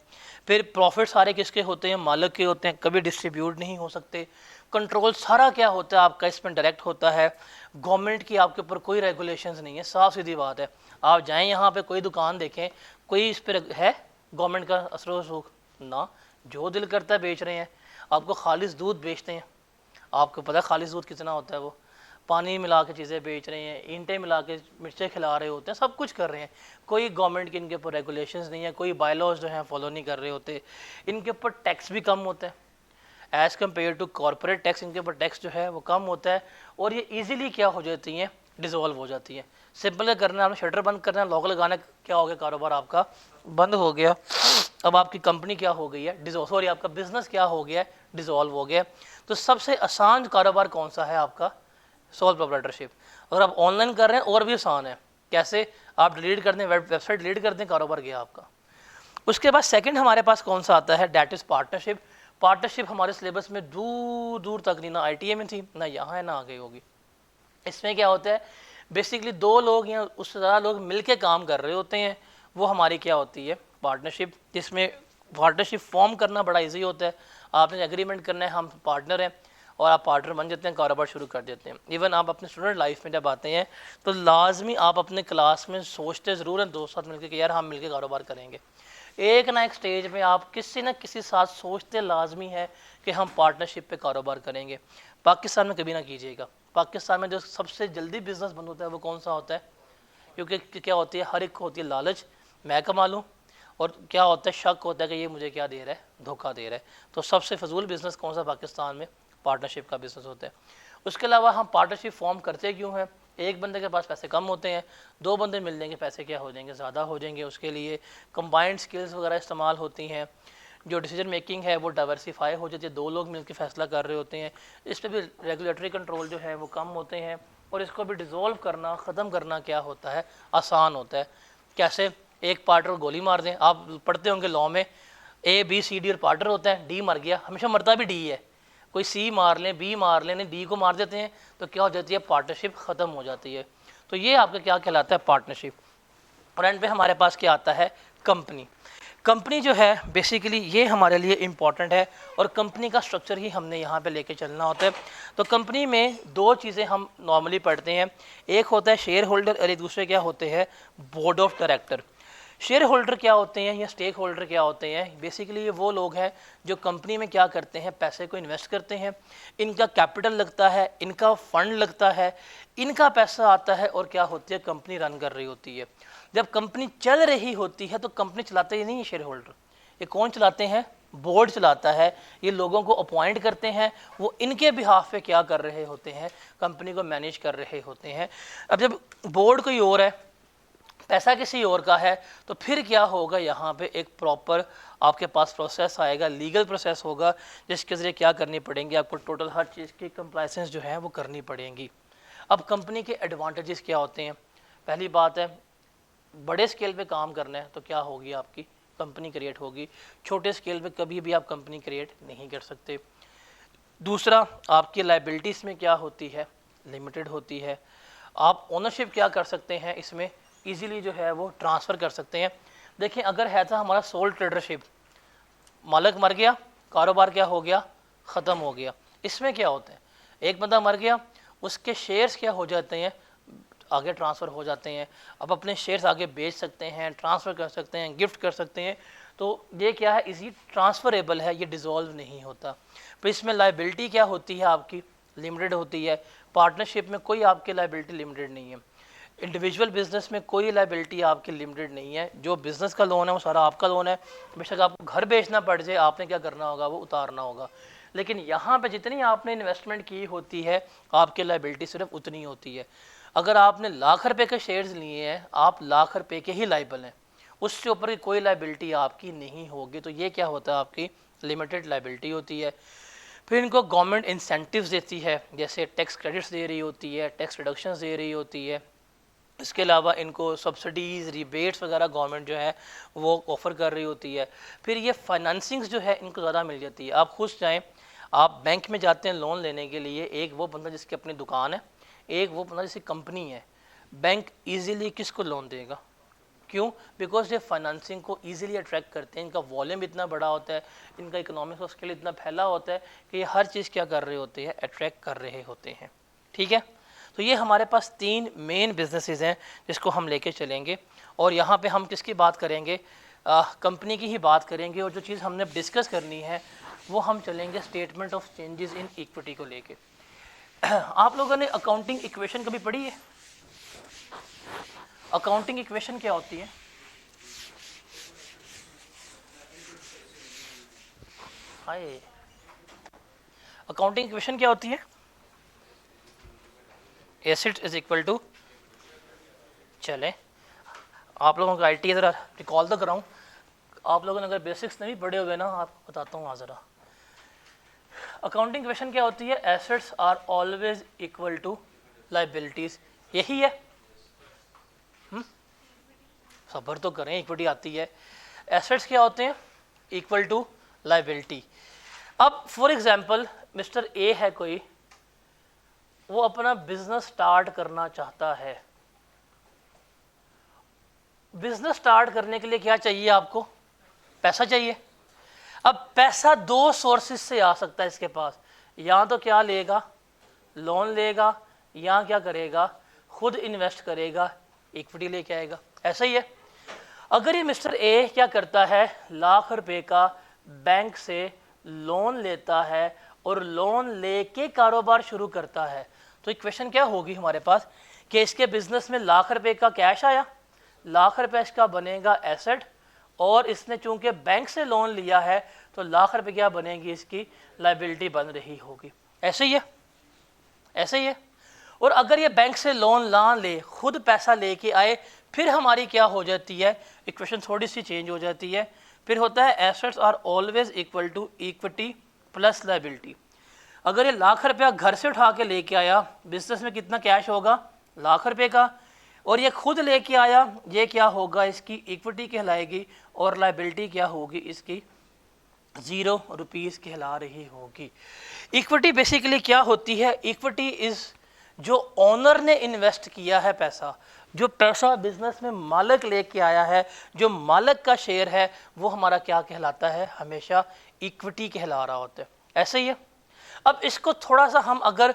फिर प्रॉफिट सारे किसके होते हैं, मालिक के होते हैं, कभी डिस्ट्रीब्यूट नहीं हो सकते। कंट्रोल सारा क्या होता है आपका, इसमें डायरेक्ट होता है, गवर्नमेंट की आपके ऊपर कोई रेगुलेशंस नहीं है, साफ सीधी बात है। आप जाएं यहाँ पे कोई दुकान देखें, कोई इस पर है गवर्नमेंट का असर वसूख ना, जो दिल करता है बेच रहे हैं। आपको खालिस दूध बेचते हैं, आपको पता है खालिस दूध कितना होता है, वो पानी मिला के चीज़ें बेच रहे हैं, ईंटें मिला के मिर्चें खिला रहे होते हैं, सब कुछ कर रहे हैं। कोई गवर्नमेंट के इनके ऊपर रेगुलेशंस नहीं है, कोई बायलॉज जो हैं फॉलो नहीं कर रहे होते। इनके ऊपर टैक्स भी कम होता है as compare to corporate tax, इनके ऊपर टैक्स जो है वो कम होता है। और ये ईजिली क्या हो जाती हैं, डिज़ोल्व हो जाती है। सिंपल करना है, आपने शटर बंद करना है, लॉक लगाना, क्या हो गया, कारोबार आपका बंद हो गया। अब आपकी कंपनी क्या हो गई है, सॉरी आपका बिजनेस क्या हो गया है, डिज़ोल्व हो गया। तो सबसे आसान कारोबार कौन सा है आपका, सोल प्रोप्राइटरशिप। अगर आप ऑनलाइन कर रहे हैं और भी आसान है, कैसे, आप डिलीट कर दें, वेबसाइट डिलीट कर दें, कारोबार गया आपका। उसके बाद सेकंड हमारे पास कौन सा आता है, डैट इज़ पार्टनरशिप। पार्टनरशिप हमारे सिलेबस में दूर दूर तक नहीं, ना ITA में थी, ना यहाँ है, ना आगे होगी। इसमें क्या होता है, बेसिकली 2 लोग या उससे ज़्यादा लोग मिलके काम कर रहे होते हैं, वो हमारी क्या होती है, पार्टनरशिप। जिसमें पार्टनरशिप फॉर्म करना बड़ा ईजी होता है, आपने एग्रीमेंट करना है, हम पार्टनर हैं, और आप पार्टनर बन जाते हैं, कारोबार शुरू कर देते हैं। इवन आप अपने स्टूडेंट लाइफ में जब आते हैं तो लाजमी आप अपने क्लास में सोचते ज़रूर हैं दोस्त साथ मिलकर कि यार हम मिलकर कारोबार करेंगे। एक ना एक स्टेज में आप किसी न किसी साथ सोचते लाजमी है कि हम पार्टनरशिप पे कारोबार करेंगे। पाकिस्तान में कभी ना कीजिएगा। पाकिस्तान में जो सबसे जल्दी बिजनेस बंद होता है वो कौन सा होता है, क्योंकि क्या होती है, हर एक को होती है लालच, मैं कमा लूँ, और क्या होता है, शक होता है कि ये मुझे क्या दे रहा है, धोखा दे रहा है। तो सबसे फजूल बिज़नेस कौन सा पाकिस्तान में, पार्टनरशिप का बिज़नेस होता है। उसके अलावा हम पार्टनरशिप फॉर्म करते क्यों हैं, एक बंदे के पास पैसे कम होते हैं, 2 बंदे मिल जाएंगे, पैसे क्या हो जाएंगे, ज़्यादा हो जाएंगे। उसके लिए कंबाइंड स्किल्स वगैरह इस्तेमाल होती हैं, जो डिसीजन मेकिंग है वो डाइवर्सिफाई हो जाती है, 2 लोग मिलकर फैसला कर रहे होते हैं। इस पर भी रेगुलेटरी कंट्रोल जो है वो कम होते हैं, और इसको भी डिज़ोल्व करना, ख़त्म करना क्या होता है, आसान होता है। कैसे, एक पार्टनर को गोली मार दें, आप पढ़ते होंगे लॉ में ABCD और पार्टनर होता है, D मर गया, हमेशा मरता भी D है, कोई C मार लें, B मार लें, D को मार देते हैं, तो क्या हो जाती है, पार्टनरशिप ख़त्म हो जाती है। तो ये आपका क्या कहलाता है, पार्टनरशिप। और एंड पे हमारे पास क्या आता है, कंपनी। कंपनी जो है बेसिकली ये हमारे लिए इम्पॉर्टेंट है, और कंपनी का स्ट्रक्चर ही हमने यहाँ पे लेके चलना होता है। तो कंपनी में 2 चीज़ें हम नॉर्मली पढ़ते हैं, एक होता है शेयर होल्डर और एक दूसरे क्या होते हैं, board of director. Share holder क्या होते हैं या स्टेक होल्डर क्या होते हैं, बेसिकली ये वो लोग हैं जो कंपनी में क्या करते हैं, पैसे को इन्वेस्ट करते हैं, इनका कैपिटल लगता है, इनका फंड लगता है, इनका पैसा आता है, और क्या होती है, कंपनी रन कर रही होती है। जब कंपनी चल रही होती है तो कंपनी चलाते ही नहीं है शेयर होल्डर, ये कौन चलाते हैं, बोर्ड चलाता है। ये लोगों को अपॉइंट करते हैं, वो इनके बिहाफ पे क्या कर रहे होते हैं, कंपनी को मैनेज कर रहे होते हैं। अब जब बोर्ड कोई और है, पैसा किसी और का है, तो फिर क्या होगा, यहाँ पे एक प्रॉपर आपके पास प्रोसेस आएगा, लीगल प्रोसेस होगा, जिसके ज़रिए क्या करनी पड़ेंगी, आपको टोटल हर चीज़ की कंप्लाइंसेंस जो है वो करनी पड़ेंगी। अब कंपनी के एडवांटेजेस क्या होते हैं? पहली बात है, बड़े स्केल पे काम करना है तो क्या होगी, आपकी कंपनी क्रिएट होगी। छोटे स्केल पे कभी भी आप कंपनी क्रिएट नहीं कर सकते। दूसरा, आपकी लाइबिलिटीज़ में क्या होती है, लिमिटेड होती है। आप ओनरशिप क्या कर सकते हैं इसमें, इजीली जो है वो ट्रांसफ़र कर सकते हैं। देखिए, अगर है था हमारा सोल ट्रेडरशिप, मालिक मर गया, कारोबार क्या हो गया, ख़त्म हो गया। इसमें क्या होता है, एक बंदा मर गया, उसके शेयर्स क्या हो जाते हैं, आगे ट्रांसफ़र हो जाते हैं। अब अपने शेयर्स आगे बेच सकते हैं, ट्रांसफ़र कर सकते हैं, गिफ्ट कर सकते हैं। तो ये क्या है, इजी ट्रांसफरेबल है, ये डिज़ोल्व नहीं होता। तो इसमें लाइबिलिटी क्या होती है, आपकी लिमिटेड होती है। पार्टनरशिप में कोई आपकी लाइबिलिटी लिमिटेड नहीं है। इंडिविजुअल बिजनेस में कोई लाइबिलिटी आपकी लिमिटेड नहीं है। जो बिज़नेस का लोन है वो सारा आपका लोन है। बेशक आपको घर बेचना पड़ जाए, आपने क्या करना होगा, वो उतारना होगा। लेकिन यहाँ पे जितनी आपने इन्वेस्टमेंट की होती है, आपकी लाइबिलिटी सिर्फ उतनी होती है। अगर आपने लाख रुपए के शेयर्स लिए हैं, आप लाख रुपए के ही लाइबल हैं, उससे ऊपर की कोई लाइबिलिटी आपकी नहीं होगी। तो ये क्या होता है, आपकी लिमिटेड लाइबिलिटी होती है। फिर इनको गवर्नमेंट इंसेंटिव्स देती है, जैसे टैक्स क्रेडिट्स दे रही होती है, टैक्स रिडक्शंस दे रही होती है। इसके अलावा इनको सब्सिडीज़, रिबेट्स वगैरह गवर्नमेंट जो है वो ऑफ़र कर रही होती है। फिर ये फाइनेंसिंग्स जो है इनको ज़्यादा मिल जाती है। आप खुद जाएँ, आप बैंक में जाते हैं लोन लेने के लिए, एक वो बंदा जिसकी अपनी दुकान है, एक वो बंदा जिसकी कंपनी है। बैंक ईजीली किसको लोन देगा, क्यों? बिकॉज ये फाइनेंसिंग को ईजिली अट्रैक्ट करते हैं। इनका वॉल्यूम इतना बड़ा होता है, इनका इकोनॉमिक स्केल इतना फैला होता है कि ये हर चीज़ क्या कर रहे होते हैं, अट्रैक्ट कर रहे होते हैं। ठीक है, तो ये हमारे पास 3 मेन बिजनेसेस हैं जिसको हम लेके चलेंगे। और यहाँ पे हम किसकी बात करेंगे, कंपनी की ही बात करेंगे। और जो चीज़ हमने डिस्कस करनी है वो हम चलेंगे statement of changes in equity को लेके। आप लोगों ने अकाउंटिंग इक्वेशन कभी पढ़ी है? अकाउंटिंग इक्वेशन क्या होती है? हाय, अकाउंटिंग इक्वेशन क्या होती है? एसेट्स इज इक्वल टू, चले आप लोगों का आईटी ज़रा रिकॉल तो कराऊं। आप लोगों ने अगर बेसिक्स नहीं पढ़े हुए ना, आपको बताता हूँ ज़रा। अकाउंटिंग इक्वेशन क्या होती है? Assets are always equal to liabilities, यही है। सबर तो करें, इक्विटी आती है। एसेट्स क्या होते हैं? Equal to liability. अब फॉर एग्जांपल मिस्टर ए है कोई, वो अपना बिजनेस स्टार्ट करना चाहता है। बिजनेस स्टार्ट करने के लिए क्या चाहिए आपको? पैसा चाहिए। अब पैसा 2 सोर्सेज से आ सकता है इसके पास, या तो क्या लेगा, लोन लेगा, या क्या करेगा, खुद इन्वेस्ट करेगा, इक्विटी लेके आएगा। ऐसा ही है। अगर ये मिस्टर ए क्या करता है, लाख रुपए का बैंक से लोन लेता है और लोन लेके कारोबार शुरू करता है, तो इक्वेशन क्या होगी हमारे पास कि इसके बिजनेस में लाख रुपए का कैश आया, लाख रुपए इसका बनेगा एसेट, और इसने चूंकि बैंक से लोन लिया है तो लाख रुपए क्या बनेगी, इसकी लाइबिलिटी बन रही होगी। ऐसे ही है, ऐसे ही है। और अगर ये बैंक से लोन ना ले, खुद पैसा लेके आए, फिर हमारी क्या हो जाती है, इक्वेशन थोड़ी सी चेंज हो जाती है। फिर होता है assets are always equal to equity plus liability. अगर ये लाख रुपया घर से उठा के लेके आया, बिजनेस में कितना कैश होगा, लाख रुपए का, और ये खुद लेके आया, ये क्या होगा, इसकी इक्विटी कहलाएगी, और लाइबिलिटी क्या होगी, इसकी 0 रुपीज़ कहला रही होगी। इक्विटी बेसिकली क्या होती है? इक्विटी इज जो ओनर ने इन्वेस्ट किया है पैसा, जो पैसा बिजनेस में मालिक लेके आया है, जो मालिक का शेयर है, वो हमारा क्या कहलाता है, हमेशा इक्विटी कहला रहा होता है। ऐसे ही है। अब इसको थोड़ा सा हम अगर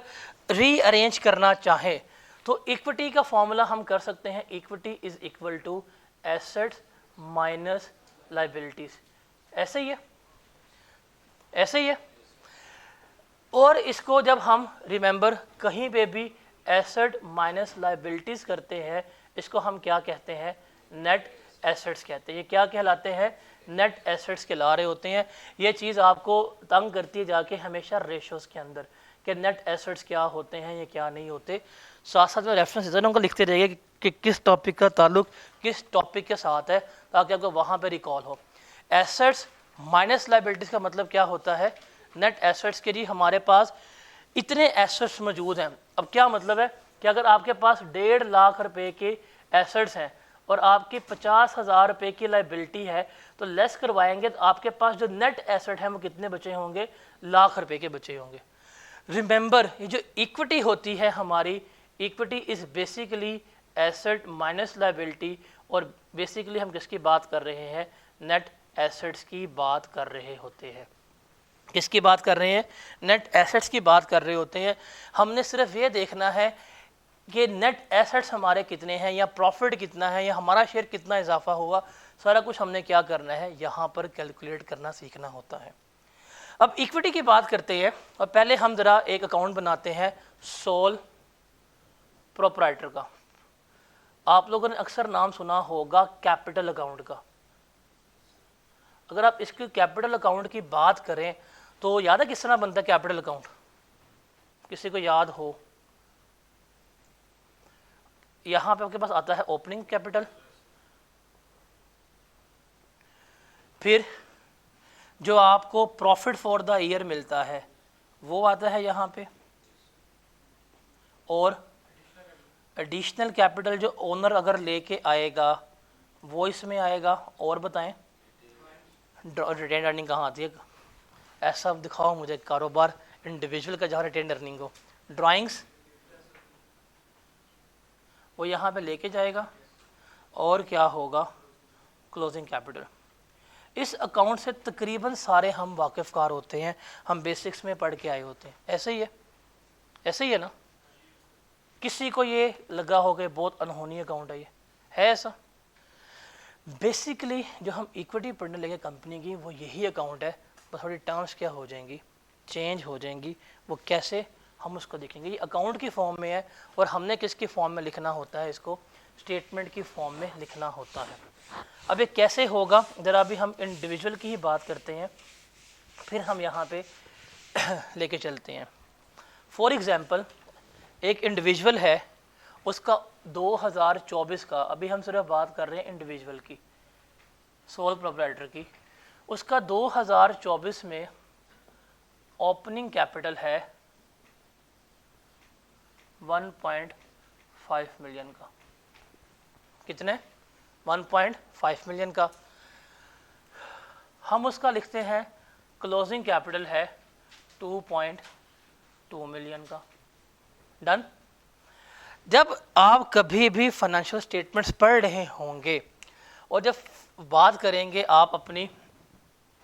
रीअरेंज करना चाहें तो इक्विटी का फॉर्मूला हम कर सकते हैं, equity is equal to assets minus liabilities. ऐसे ही है, ऐसे ही है। और इसको जब हम रिमेंबर कहीं पे भी एसेट माइनस लाइबिलिटीज करते हैं, इसको हम क्या कहते हैं, नेट एसेट्स कहते हैं। ये क्या कहलाते हैं, नेट एसेट्स कहला रहे होते हैं। ये चीज़ आपको तंग करती है जाके हमेशा रेशोज़ के अंदर कि नेट एसेट्स क्या होते हैं, ये क्या नहीं होते। साथ साथ में रेफरेंस इधर उनको लिखते रहिए कि किस टॉपिक का ताल्लुक किस टॉपिक के साथ है, ताकि आपको वहाँ पे रिकॉल हो। एसेट्स माइनस लाइबिलिटीज़ का मतलब क्या होता है, नेट एसेट्स के लिए हमारे पास इतने एसेट्स मौजूद हैं। अब क्या मतलब है कि अगर आपके पास 1.5 लाख रुपए के एसेट्स हैं और आपकी 50,000 रुपये की लाइबिलिटी है, तो लेस करवाएंगे तो आपके पास जो नेट एसेट हैं वो कितने बचे होंगे? लाख रुपए के बचे होंगे। रिमेंबर, ये जो इक्विटी होती है हमारी, equity is basically asset minus liability, और बेसिकली हम किसकी बात कर रहे हैं? नेट एसेट्स की बात कर रहे होते हैं। किसकी बात कर रहे हैं? नेट एसेट्स की बात कर रहे होते हैं। हमने सिर्फ ये देखना है कि नेट एसेट्स हमारे कितने हैं, या प्रॉफिट कितना है, या हमारा शेयर कितना इजाफा हुआ, सारा कुछ हमने क्या करना है? यहाँ पर कैलकुलेट करना सीखना होता है। अब इक्विटी की बात करते हैं, और पहले हम ज़रा एक अकाउंट बनाते हैं सोल प्रोप्राइटर का। आप लोगों ने अक्सर नाम सुना होगा कैपिटल अकाउंट का। अगर आप इसके कैपिटल अकाउंट की बात करें तो याद है किस तरह बनता है कैपिटल अकाउंट? किसी को याद हो? यहाँ पे आपके पास आता है ओपनिंग कैपिटल, फिर जो आपको प्रॉफिट फॉर द ईयर मिलता है वो आता है यहाँ पे, और एडिशनल कैपिटल जो ओनर अगर लेके आएगा वो इसमें आएगा। और बताएं रिटेन अर्निंग कहाँ आती है? ऐसा दिखाओ मुझे कारोबार इंडिविजुअल का जहाँ रिटेन अर्निंग हो। ड्राइंग्स वो यहाँ पे लेके जाएगा, और क्या होगा? Closing capital. इस अकाउंट से तकरीबन सारे हम वाकिफ़कार होते हैं, हम बेसिक्स में पढ़ के आए होते हैं। ऐसे ही है, ऐसे ही है ना? किसी को ये लगा हो कि बहुत अनहोनी अकाउंट है, ये है ऐसा? बेसिकली जो हम इक्विटी पढ़ने लगे कंपनी की, वो यही अकाउंट है, बस थोड़ी टर्म्स क्या हो जाएंगी, चेंज हो जाएंगी। वो कैसे, हम उसको देखेंगे। ये अकाउंट की फॉर्म में है, और हमने किसकी फॉर्म में लिखना होता है? इसको स्टेटमेंट की फॉर्म में लिखना होता है। अब ये कैसे होगा, ज़रा अभी हम इंडिविजुअल की ही बात करते हैं, फिर हम यहाँ पे लेके चलते हैं। फॉर एग्ज़ाम्पल, एक इंडिविजुअल है, उसका 2024 का, अभी हम सिर्फ बात कर रहे हैं इंडिविजुअल की, सोल प्रोप्राइटर की, उसका 2024 में ओपनिंग कैपिटल है 1.5 मिलियन का। कितने? 1.5 मिलियन का। हम उसका लिखते हैं क्लोजिंग कैपिटल है 2.2 मिलियन का। डन। जब आप कभी भी फाइनेंशियल स्टेटमेंट्स पढ़ रहे होंगे और जब बात करेंगे आप अपनी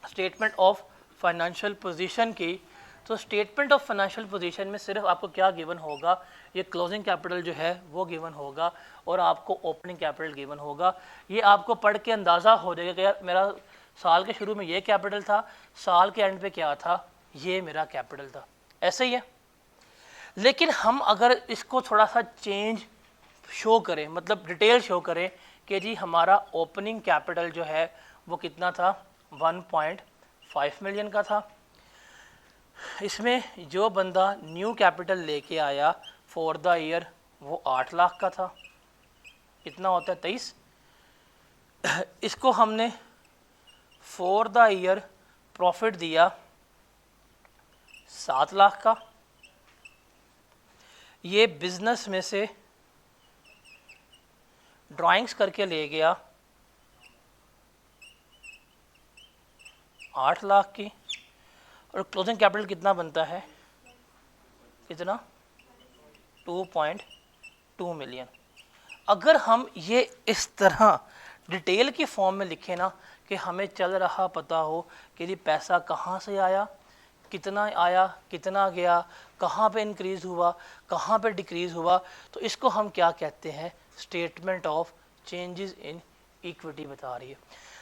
स्टेटमेंट ऑफ फाइनेंशियल पोजीशन की, तो स्टेटमेंट ऑफ फाइनेंशियल पोजीशन में सिर्फ आपको क्या गिवन होगा? ये क्लोजिंग कैपिटल जो है वो गिवन होगा, और आपको ओपनिंग कैपिटल गिवन होगा। ये आपको पढ़ के अंदाज़ा हो जाएगा कि यार मेरा साल के शुरू में ये कैपिटल था, साल के एंड पे क्या था, ये मेरा कैपिटल था। ऐसे ही है। लेकिन हम अगर इसको थोड़ा सा चेंज शो करें, मतलब डिटेल शो करें कि जी हमारा ओपनिंग कैपिटल जो है वो कितना था? 1.5 मिलियन का था। इसमें जो बंदा न्यू कैपिटल लेके आया फॉर द ईयर वो 8 लाख का था। कितना होता है? 23। इसको हमने फॉर द ईयर प्रॉफिट दिया 7 लाख का। ये बिजनेस में से ड्राइंग्स करके ले गया 8 लाख की, और क्लोजिंग कैपिटल कितना बनता है? कितना? 2.2 मिलियन। अगर हम ये इस तरह डिटेल की फॉर्म में लिखें ना, कि हमें चल रहा पता हो कि ये पैसा कहाँ से आया, कितना आया, कितना गया, कहाँ पे इंक्रीज़ हुआ, कहाँ पे डिक्रीज़ हुआ, तो इसको हम क्या कहते हैं? Statement of changes in equity बता रही है।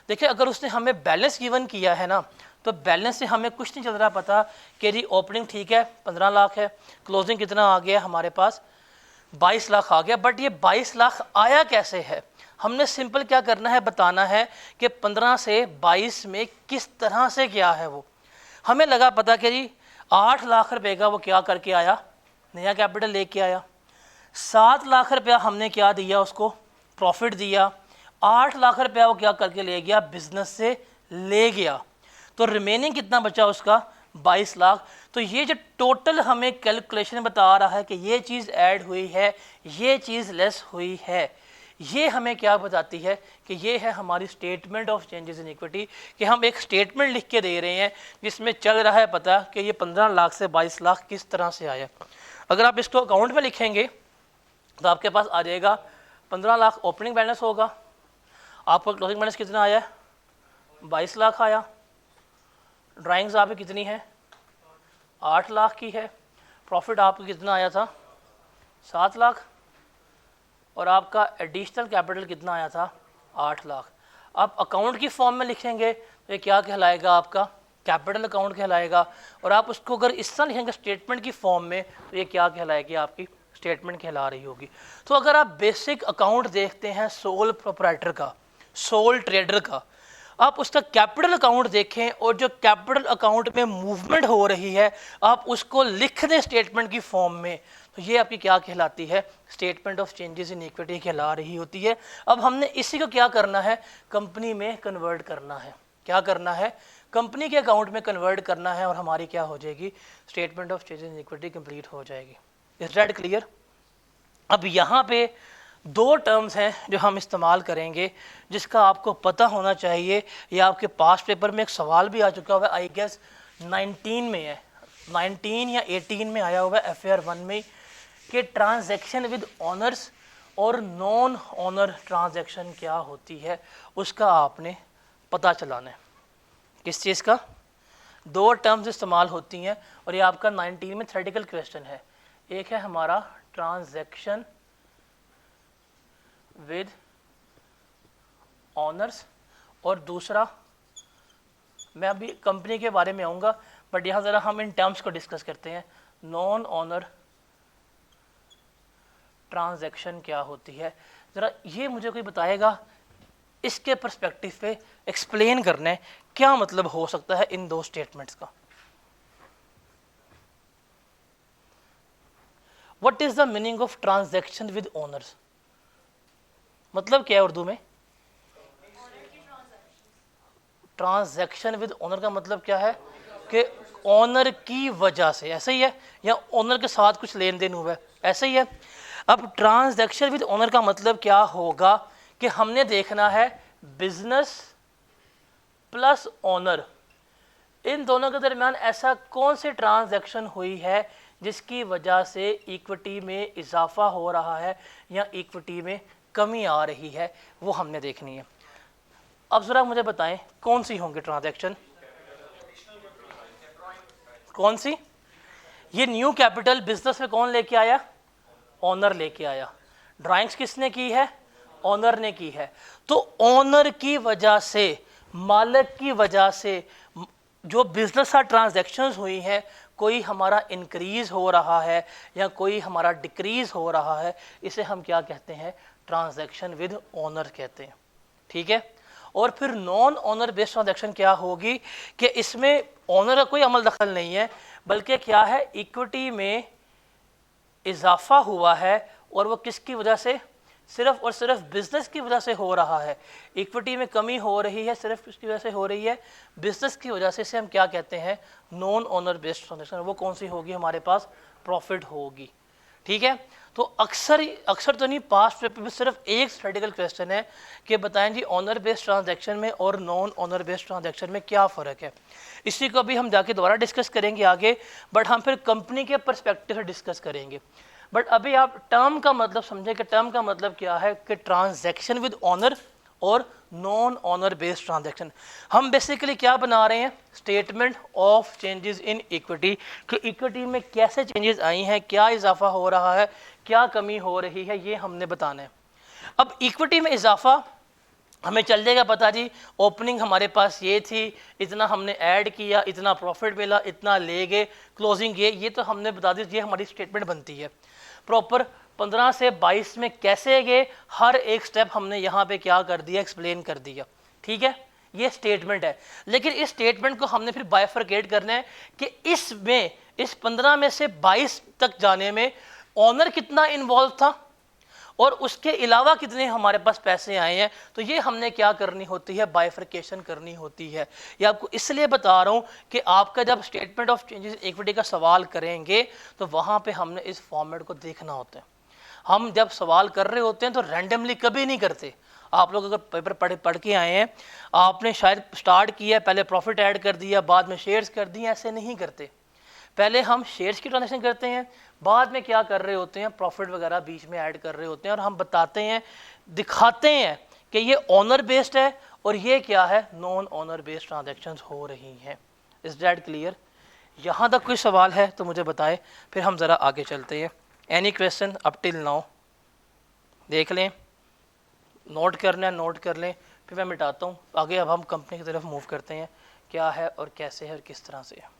देखिए, अगर उसने हमें बैलेंस गिवन किया है ना, तो बैलेंस से हमें कुछ नहीं चल रहा पता कि जी ओपनिंग ठीक है 15 लाख है, क्लोजिंग कितना आ गया हमारे पास? 22 लाख आ गया। बट ये 22 लाख आया कैसे है? हमने सिंपल क्या करना है? बताना है कि 15 से 22 में किस तरह से क्या है वो। हमें लगा पता कि जी 8 लाख रुपए का वो क्या करके आया? नया कैपिटल लेके आया। 7 लाख रुपया हमने क्या दिया उसको? प्रॉफिट दिया। 8 लाख रुपया वो क्या करके ले गया? बिजनेस से ले गया। तो रिमेनिंग कितना बचा उसका? 22 लाख। तो ये जो टोटल हमें कैलकुलेशन बता रहा है कि ये चीज़ ऐड हुई है, ये चीज़ लेस हुई है, ये हमें क्या बताती है कि ये है हमारी statement of changes in equity. कि हम एक स्टेटमेंट लिख के दे रहे हैं जिसमें चल रहा है पता कि ये 15 लाख से 22 लाख किस तरह से आया। अगर आप इसको अकाउंट में लिखेंगे तो आपके पास आ जाएगा 15 लाख ओपनिंग बैलेंस होगा, आपका क्लोजिंग बैलेंस कितना आया, 22 लाख आया, ड्राइंग्स आपकी कितनी है, 8 लाख की है, प्रॉफिट आपको कितना आया था, 7 लाख, और आपका एडिशनल कैपिटल कितना आया था, 8 लाख। आप अकाउंट की फॉर्म में लिखेंगे तो ये क्या कहलाएगा, आपका कैपिटल अकाउंट कहलाएगा। और आप उसको अगर इस तरह लिखेंगे स्टेटमेंट की फॉर्म में तो ये क्या कहलाएगी, आपकी स्टेटमेंट कहला रही होगी। तो अगर आप बेसिक अकाउंट देखते हैं सोल प्रोप्राइटर का, सोल ट्रेडर का, आप उसका कैपिटल अकाउंट देखें और जो कैपिटल अकाउंट में मूवमेंट हो रही है आप उसको लिख दें स्टेटमेंट की फॉर्म में, तो ये आपकी क्या कहलाती है, statement of changes in equity कहला रही होती है। अब हमने इसी को क्या करना है, कंपनी में कन्वर्ट करना है। क्या करना है, कंपनी के अकाउंट में कन्वर्ट करना है और हमारी क्या हो जाएगी, statement of changes in equity complete हो जाएगी। Is that clear? अब यहाँ पे दो टर्म्स हैं जो हम इस्तेमाल करेंगे जिसका आपको पता होना चाहिए। ये आपके पास पेपर में एक सवाल भी आ चुका हुआ है, आई गेस 19 में है, 19 या 18 में आया हुआ है FAR 1 में, कि ट्रांजैक्शन विद ऑनर्स और नॉन ऑनर ट्रांजैक्शन क्या होती है, उसका आपने पता चलाना है। किस चीज़ का? दो टर्म्स इस्तेमाल होती हैं और ये आपका 19 में थ्योरेटिकल क्वेश्चन है। एक है हमारा ट्रांजैक्शन विद ऑनर्स और दूसरा, मैं अभी कंपनी के बारे में आऊँगा बट यहाँ ज़रा हम इन टर्म्स को डिस्कस करते हैं, नॉन ऑनर ट्रांजैक्शन क्या होती है। ज़रा ये मुझे कोई बताएगा, इसके पर्सपेक्टिव पे एक्सप्लेन करना है क्या मतलब हो सकता है इन दो स्टेटमेंट्स का। What is the meaning of transaction with owners, मतलब क्या है उर्दू में? ट्रांजैक्शन विद ओनर का मतलब क्या है कि ओनर की वजह से, ऐसे ही है, या ओनर के साथ कुछ लेन देन हुआ है, ऐसे ही है। अब ट्रांजैक्शन विद ओनर का मतलब क्या होगा कि हमने देखना है बिजनेस प्लस ओनर, इन दोनों के दरमियान ऐसा कौन सी ट्रांजैक्शन हुई है जिसकी वजह से इक्विटी में इजाफा हो रहा है या इक्विटी में कमी आ रही है, वो हमने देखनी है। अब ज़रा मुझे बताएं कौन सी होंगी ट्रांजैक्शन, कौन सी? ये न्यू कैपिटल बिजनेस में कौन लेके आया? ओनर लेके आया। ड्राइंग्स किसने की है? ओनर ने की है। तो ओनर की वजह से, मालिक की वजह से जो बिजनेस का ट्रांजैक्शंस हुई हैं, कोई हमारा इंक्रीज हो रहा है या कोई हमारा डिक्रीज हो रहा है, इसे हम क्या कहते हैं? ट्रांजैक्शन विद ओनर कहते हैं। ठीक है। और फिर नॉन ओनर बेस्ड ट्रांजैक्शन क्या होगी कि इसमें ओनर का कोई अमल दखल नहीं है, बल्कि क्या है, इक्विटी में इजाफा हुआ है और वो किसकी वजह से? सिर्फ और सिर्फ बिजनेस की वजह से हो रहा है। इक्विटी में कमी हो रही है सिर्फ किसकी वजह से हो रही है? बिजनेस की वजह से। इसे हम क्या कहते हैं? Non owner based transaction. वो कौन सी होगी? हमारे पास प्रॉफिट होगी। ठीक है। तो अक्सर तो नहीं, पास्ट पेपर में सिर्फ एक थ्योरेटिकल क्वेश्चन है कि बताएं जी ओनर बेस्ड ट्रांजैक्शन में और नॉन ओनर बेस्ड ट्रांजैक्शन में क्या फ़र्क है। इसी को भी हम जाके दोबारा डिस्कस करेंगे आगे, बट हम फिर कंपनी के पर्सपेक्टिव से डिस्कस करेंगे। बट अभी आप टर्म का मतलब समझें कि टर्म का मतलब क्या है कि ट्रांजैक्शन विद ऑनर और नॉन ऑनर बेस्ड ट्रांजैक्शन। हम बेसिकली क्या बना रहे हैं? Statement of changes in equity, कि इक्विटी में कैसे चेंजेस आई हैं, क्या इजाफा हो रहा है, क्या कमी हो रही है, ये हमने बताना है। अब इक्विटी में इजाफा हमें चल जाएगा पता जी, ओपनिंग हमारे पास ये थी, इतना हमने ऐड किया, इतना प्रॉफिट मिला, इतना ले गए, क्लोजिंग ये तो हमने बता दी, ये हमारी स्टेटमेंट बनती है। प्रॉपर 15 से 22 में कैसे गए, हर एक स्टेप हमने यहाँ पे क्या कर दिया, एक्सप्लेन कर दिया। ठीक है, ये स्टेटमेंट है। लेकिन इस स्टेटमेंट को हमने फिर बाइफरकेट करना है कि इसमें इस 15 में से 22 तक जाने में ऑनर कितना इन्वॉल्व था, और उसके अलावा कितने हमारे पास पैसे आए हैं। तो ये हमने क्या करनी होती है, बाइफर्केशन करनी होती है। ये आपको इसलिए बता रहा हूँ कि आपका जब statement of changes in equity का सवाल करेंगे तो वहाँ पे हमने इस फॉर्मेट को देखना होता है। हम जब सवाल कर रहे होते हैं तो रैंडमली कभी नहीं करते। आप लोग अगर पेपर पढ़ के आए हैं, आपने शायद स्टार्ट किया, पहले प्रॉफिट ऐड कर दिया, बाद में शेयर्स कर दिए, ऐसे नहीं करते। पहले हम शेयर्स की ट्रांजेक्शन करते हैं, बाद में क्या कर रहे होते हैं, प्रॉफिट वगैरह बीच में ऐड कर रहे होते हैं, और हम बताते हैं, दिखाते हैं कि ये ऑनर बेस्ड है और ये क्या है, नॉन ऑनर बेस्ड ट्रांजेक्शन्स हो रही हैं। Is that clear? यहाँ तक कोई सवाल है तो मुझे बताएं, फिर हम ज़रा आगे चलते हैं। Any question up till now? देख लें, नोट करना है नोट कर लें, फिर मैं मिटाता हूँ आगे। अब हम कंपनी की तरफ मूव करते हैं, क्या है और कैसे है और किस तरह से है।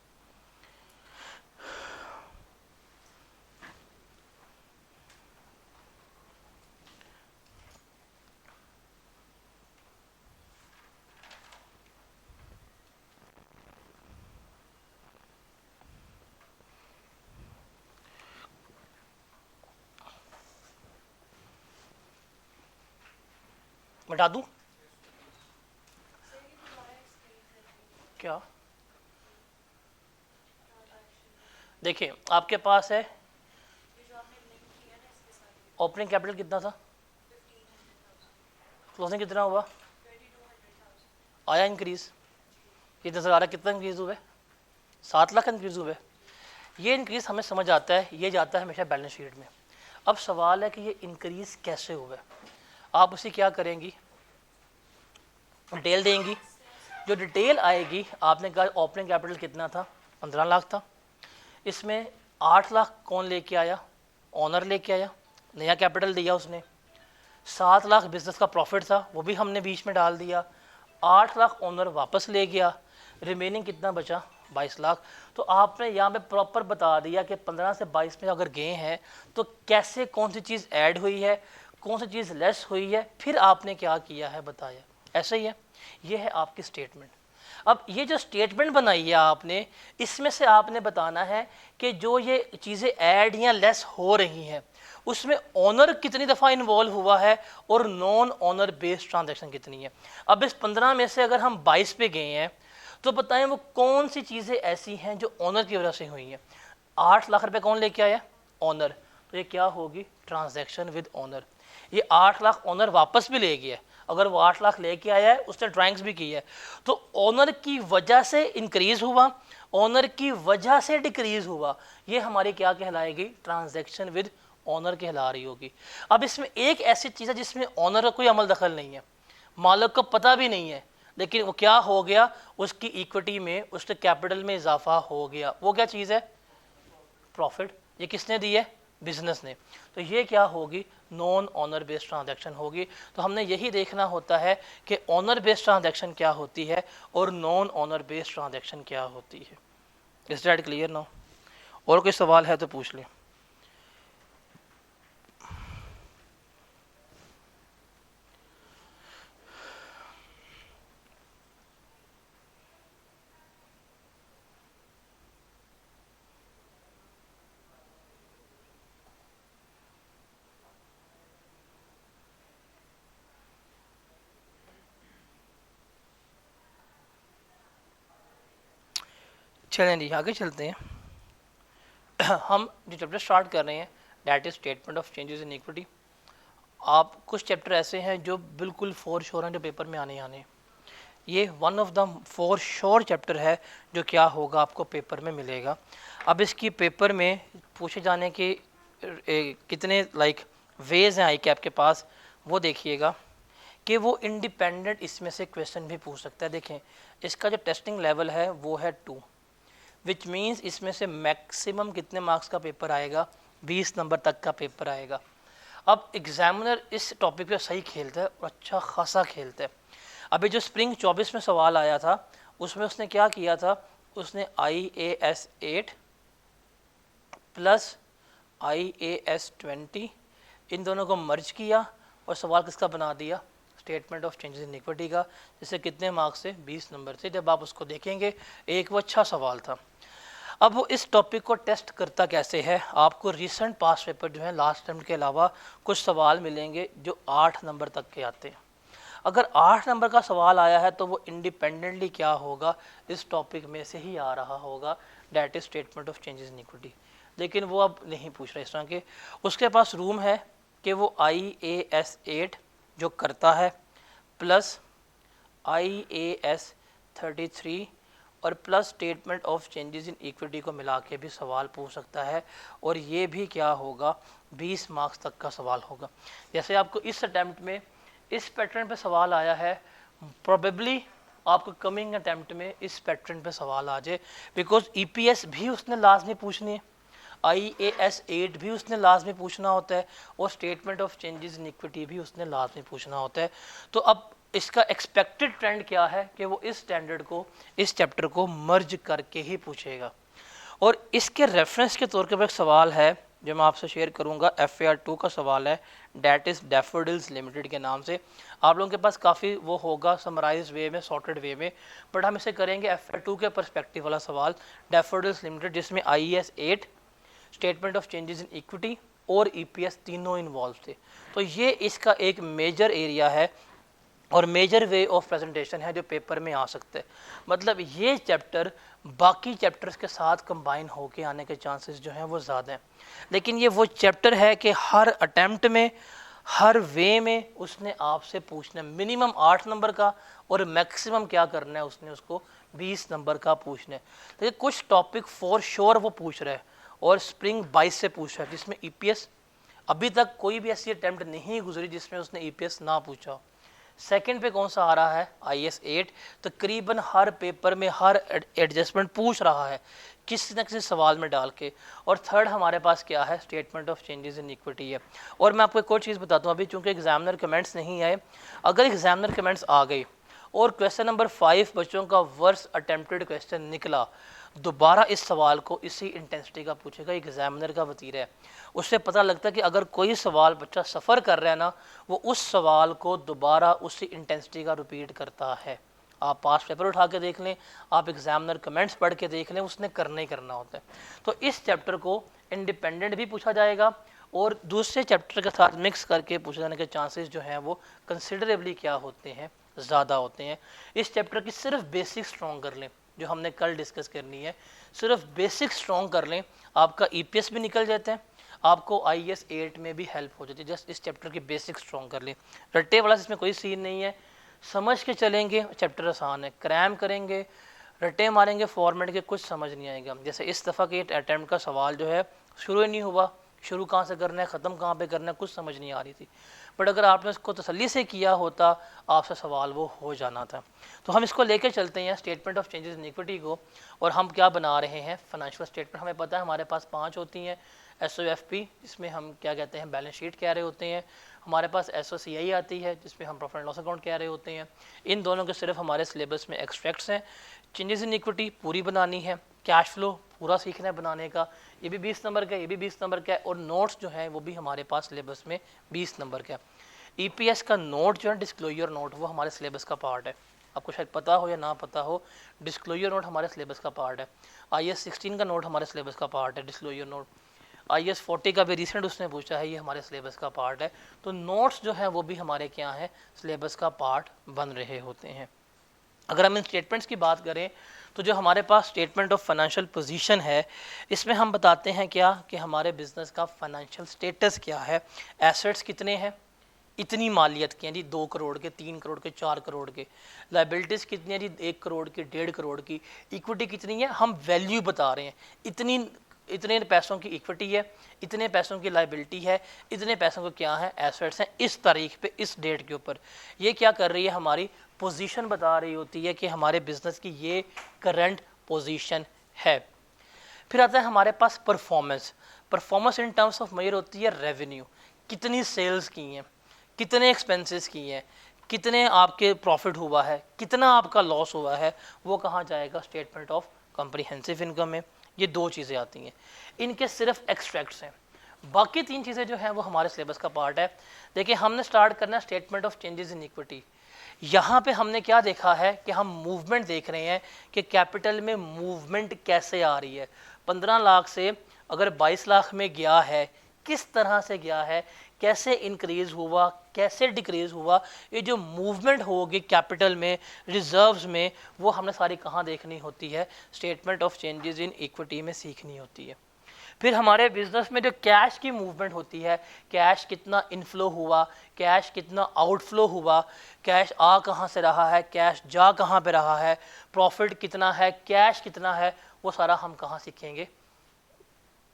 मिटा दूँ क्या? देखिए आपके पास है ओपनिंग कैपिटल कितना था, क्लोजिंग कितना हुआ, आया इंक्रीज, कितना से आ रहा, कितना इंक्रीज हुआ है, 7 लाख इंक्रीज हुआ है। ये इंक्रीज हमें समझ आता है, ये जाता है हमेशा बैलेंस शीट में। अब सवाल है कि ये इंक्रीज कैसे हुआ है। आप उसे क्या करेंगी, डिटेल देंगी। जो डिटेल आएगी, आपने कहा ओपनिंग कैपिटल कितना था, 15 लाख था, इसमें 8 लाख कौन लेके आया, ऑनर लेके आया, नया कैपिटल दिया उसने। 7 लाख बिजनेस का प्रॉफिट था, वो भी हमने बीच में डाल दिया। 8 लाख ऑनर वापस ले गया, रिमेनिंग कितना बचा, 22 लाख। तो आपने यहाँ पे प्रॉपर बता दिया कि 15 से 22 में अगर गए हैं तो कैसे, कौन सी चीज़ ऐड हुई है, कौन सी चीज़ लेस हुई है, फिर आपने क्या किया है बताया। ऐसे ही है, ये है आपकी स्टेटमेंट। अब ये जो स्टेटमेंट बनाई है आपने, इसमें से आपने बताना है कि जो ये चीज़ें ऐड या लेस हो रही हैं उसमें ऑनर कितनी दफ़ा इन्वॉल्व हुआ है और नॉन ऑनर बेस्ड ट्रांजैक्शन कितनी है। अब इस 15 में से अगर हम 22 पे गए हैं तो बताएं वो कौन सी चीज़ें ऐसी हैं जो ऑनर की वजह से हुई हैं। 8 लाख रुपए कौन लेके आया, ऑनर, तो ये क्या होगी, ट्रांजैक्शन विद ऑनर। ये 8 लाख ऑनर वापस भी ले गया, अगर वो 8 लाख लेके आया है, उसने ड्राइंग्स भी की है, तो ऑनर की वजह से इंक्रीज हुआ, ऑनर की वजह से डिक्रीज हुआ, ये हमारी क्या कहलाएगी, ट्रांजैक्शन विद ऑनर कहला रही होगी। अब इसमें एक ऐसी चीज़ है जिसमें ऑनर का कोई अमल दखल नहीं है, मालिक को पता भी नहीं है, लेकिन वो क्या हो गया, उसकी इक्विटी में, उसके कैपिटल में इजाफा हो गया। वो क्या चीज़ है, प्रॉफिट। ये किसने दी है, बिजनेस ने। तो ये क्या होगी, नॉन ऑनर बेस्ड ट्रांजैक्शन होगी। तो हमने यही देखना होता है कि ऑनर बेस्ड ट्रांजैक्शन क्या होती है और नॉन ऑनर बेस्ड ट्रांजैक्शन क्या होती है। Is that clear now? और कोई सवाल है तो पूछ लें। चलें जी आगे चलते हैं। हम जो चैप्टर स्टार्ट कर रहे हैं that is statement of changes in equity. आप कुछ चैप्टर ऐसे हैं जो बिल्कुल फॉर श्योर हैं, जो पेपर में आने आने, ये one of the for sure chapter है जो क्या होगा आपको पेपर में मिलेगा। अब इसकी पेपर में पूछे जाने के कितने वेज हैं आई कैप के पास, वो देखिएगा कि वो इंडिपेंडेंट इसमें से क्वेश्चन भी पूछ सकता है। देखें इसका जो टेस्टिंग लेवल है वो है 2, विच मीन्स इसमें से मैक्सिमम कितने मार्क्स का पेपर आएगा, 20 नंबर तक का पेपर आएगा। अब एग्जामिनर इस टॉपिक पे सही खेलता है और अच्छा खासा खेलता है। अभी जो स्प्रिंग 24 में सवाल आया था उसमें उसने क्या किया था, उसने IAS 8 प्लस IAS 20 इन दोनों को मर्ज किया और सवाल किसका बना दिया, statement of changes in equity का, जिससे कितने मार्क्स से 20 नंबर से। जब आप उसको देखेंगे एक वो अच्छा सवाल था। अब वो इस टॉपिक को टेस्ट करता कैसे है, आपको रीसेंट पास पेपर जो है लास्ट टाइम के अलावा कुछ सवाल मिलेंगे जो 8 नंबर तक के आते हैं। अगर 8 नंबर का सवाल आया है तो वो इंडिपेंडेंटली क्या होगा, इस टॉपिक में से ही आ रहा होगा, that is statement of changes in equity. लेकिन वो अब नहीं पूछ रहे इस तरह के, उसके पास रूम है कि वो IAS 8 जो करता है प्लस IAS 33 और plus statement of changes in equity को मिला के भी सवाल पूछ सकता है, और ये भी क्या होगा, 20 मार्क्स तक का सवाल होगा। जैसे आपको इस अटैम्प्ट में इस पैटर्न पे सवाल आया है, प्रोबेबली आपको कमिंग अटैम्प्ट में इस पैटर्न पे सवाल आ जाए, बिकॉज EPS भी उसने लाजमी पूछनी है, IAS 8 भी उसने लाजमी पूछना होता है, और statement of changes in equity भी उसने लाजमी पूछना होता है। तो अब इसका एक्सपेक्टेड ट्रेंड क्या है कि वो इस स्टैंडर्ड को, इस चैप्टर को मर्ज करके ही पूछेगा। और इसके रेफरेंस के तौर पर एक सवाल है जो मैं आपसे शेयर करूंगा, FAR 2 का सवाल है, डेट इज डैफोडिल्स लिमिटेड के नाम से। आप लोगों के पास काफ़ी वो होगा समराइज वे में, सॉर्टेड वे में, बट हम इसे करेंगे FAR 2 के पर्सपेक्टिव वाला सवाल, डैफोडिल्स लिमिटेड, जिसमें IAS 8, statement of changes in equity और EPS तीनों इन्वॉल्व थे। तो ये इसका एक मेजर एरिया है और मेजर वे ऑफ प्रेजेंटेशन है जो पेपर में आ सकता है। मतलब ये चैप्टर बाकी चैप्टर्स के साथ कंबाइन होके आने के चांसेस जो हैं वो ज़्यादा हैं, लेकिन ये वो चैप्टर है कि हर अटैम्प्ट में, हर वे में उसने आपसे पूछना है मिनिमम 8 नंबर का, और मैक्सिमम क्या करना है, उसने उसको 20 नंबर का पूछना है। लेकिन कुछ टॉपिक फॉर श्योर वो पूछ रहा है, और स्प्रिंग 22 से पूछ रहा है, जिसमें EPS अभी तक कोई भी ऐसी अटैम्प्ट नहीं गुजरी जिसमें उसने EPS ना पूछा। सेकंड पे कौन सा आ रहा है, IAS 8, तकरीबन हर पेपर में हर एडजस्टमेंट पूछ रहा है किसी न किसी सवाल में डाल के। और थर्ड हमारे पास क्या है, statement of changes in equity है। और मैं आपको एक और चीज़ बताता हूँ, अभी चूंकि एग्जामिनर कमेंट्स नहीं आए, अगर एग्जामिनर कमेंट्स आ गए और क्वेश्चन नंबर 5 बच्चों का वर्स्ट अटेम्प्टेड क्वेश्चन निकला, दोबारा इस सवाल को इसी इंटेंसिटी का पूछेगा, एग्जामिनर का वतीरा है। उससे पता लगता है कि अगर कोई सवाल बच्चा सफ़र कर रहा है ना, वो उस सवाल को दोबारा उसी इंटेंसिटी का रिपीट करता है। आप पास पेपर उठा के देख लें, आप एग्जामिनर कमेंट्स पढ़ के देख लें, उसने करना ही करना होता है। तो इस चैप्टर को इंडिपेंडेंट भी पूछा जाएगा और दूसरे चैप्टर के साथ मिक्स करके पूछे जाने के चांसेस जो हैं वो कंसिडरेबली क्या होते हैं, ज़्यादा होते हैं। इस चैप्टर की सिर्फ बेसिक स्ट्रॉन्ग कर लें, जो हमने कल डिस्कस करनी है, सिर्फ बेसिक स्ट्रॉन्ग कर लें, आपका EPS भी निकल जाता है, आपको IAS 8 में भी हेल्प हो जाती है। जस्ट इस चैप्टर की बेसिक स्ट्रॉन्ग कर लें, रट्टे वाला इसमें कोई सीन नहीं है, समझ के चलेंगे, चैप्टर आसान है। क्रैम करेंगे, रट्टे मारेंगे फॉर्मेट के, कुछ समझ नहीं आएगा। जैसे इस दफ़ा के अटैम्प्ट का सवाल जो है शुरू ही नहीं हुआ, शुरू कहाँ से करना है, ख़त्म कहाँ पे करना है, कुछ समझ नहीं आ रही थी। बट अगर आपने उसको तसल्ली से किया होता, आपसे सवाल वो हो जाना था। तो हम इसको लेके चलते हैं statement of changes in equity को, और हम क्या बना रहे हैं, फाइनेंशियल स्टेटमेंट। हमें पता है हमारे पास 5 होती हैं, SOFP जिसमें हम क्या कहते हैं, बैलेंस शीट कह रहे होते हैं, हमारे पास SOCI आती है जिसमें हम प्रॉफिट एंड लॉस अकाउंट कह रहे होते हैं। इन दोनों के सिर्फ हमारे सिलेबस में एक्सट्रैक्ट्स हैं। चेंजेस इन इक्विटी पूरी बनानी है, कैश फ्लो पूरा सीखना है बनाने का, ये भी 20 नंबर का, ये भी 20 नंबर का है, और नोट्स जो है वो भी हमारे पास सिलेबस में 20 नंबर का है। EPS का नोट जो है, डिस्क्लोजर नोट, वो हमारे सिलेबस का पार्ट है। आपको शायद पता हो या ना पता हो, डिस्क्लोजर नोट हमारे सिलेबस का पार्ट है। IAS 16 का नोट हमारे सिलेबस का पार्ट है, डिस्क्लोजर नोट। IAS 40 का भी रिसेंट उसने पूछा है, ये हमारे सिलेबस का पार्ट है। तो नोट्स जो है वो भी हमारे क्या है, सिलेबस का पार्ट बन रहे होते हैं। अगर हम इन स्टेटमेंट्स की बात करें तो जो हमारे पास स्टेटमेंट ऑफ फाइनेंशियल पोजीशन है, इसमें हम बताते हैं क्या कि हमारे बिजनेस का फाइनेंशियल स्टेटस क्या है, एसेट्स कितने हैं, इतनी मालियत की हैं जी, 2 करोड़ के, 3 करोड़ के, 4 करोड़ के, लाइबिलिटीज़ कितनी है जी, 1 करोड़ की, 1.5 करोड़ की, इक्विटी कितनी है, हम वैल्यू बता रहे हैं, इतने पैसों की इक्विटी है, इतने पैसों की लाइबिलिटी है, इतने पैसों को क्या है, एसेट्स हैं, इस तारीख पे, इस डेट के ऊपर। ये क्या कर रही है, हमारी पोजीशन बता रही होती है कि हमारे बिजनेस की ये करंट पोजीशन है। फिर आता है हमारे पास performance in terms of major होती है रेवेन्यू, कितनी सेल्स की हैं, कितने एक्सपेंसेस की हैं, कितने आपके प्रॉफिट हुआ है, कितना आपका लॉस हुआ है, वो कहाँ जाएगा, स्टेटमेंट ऑफ कॉम्प्रिहेंसिव इनकम में। ये 2 चीज़ें आती हैं, इनके सिर्फ एक्सट्रैक्ट्स हैं, बाकी 3 चीज़ें जो हैं वो हमारे सिलेबस का पार्ट है। देखिए हमने स्टार्ट करना है statement of changes in equity. यहाँ पे हमने क्या देखा है कि हम मूवमेंट देख रहे हैं कि कैपिटल में मूवमेंट कैसे आ रही है। 15 लाख से अगर 22 लाख में गया है, किस तरह से गया है, कैसे इंक्रीज हुआ, कैसे डिक्रीज हुआ, ये जो मूवमेंट होगी कैपिटल में, रिजर्व्स में, वो हमने सारी कहाँ देखनी होती है, statement of changes in equity में सीखनी होती है। फिर हमारे बिजनेस में जो कैश की मूवमेंट होती है, कैश कितना इनफ्लो हुआ, कैश कितना आउटफ्लो हुआ, कैश आ कहाँ से रहा है, कैश जा कहाँ पे रहा है, प्रॉफिट कितना है, कैश कितना है, वो सारा हम कहाँ सीखेंगे,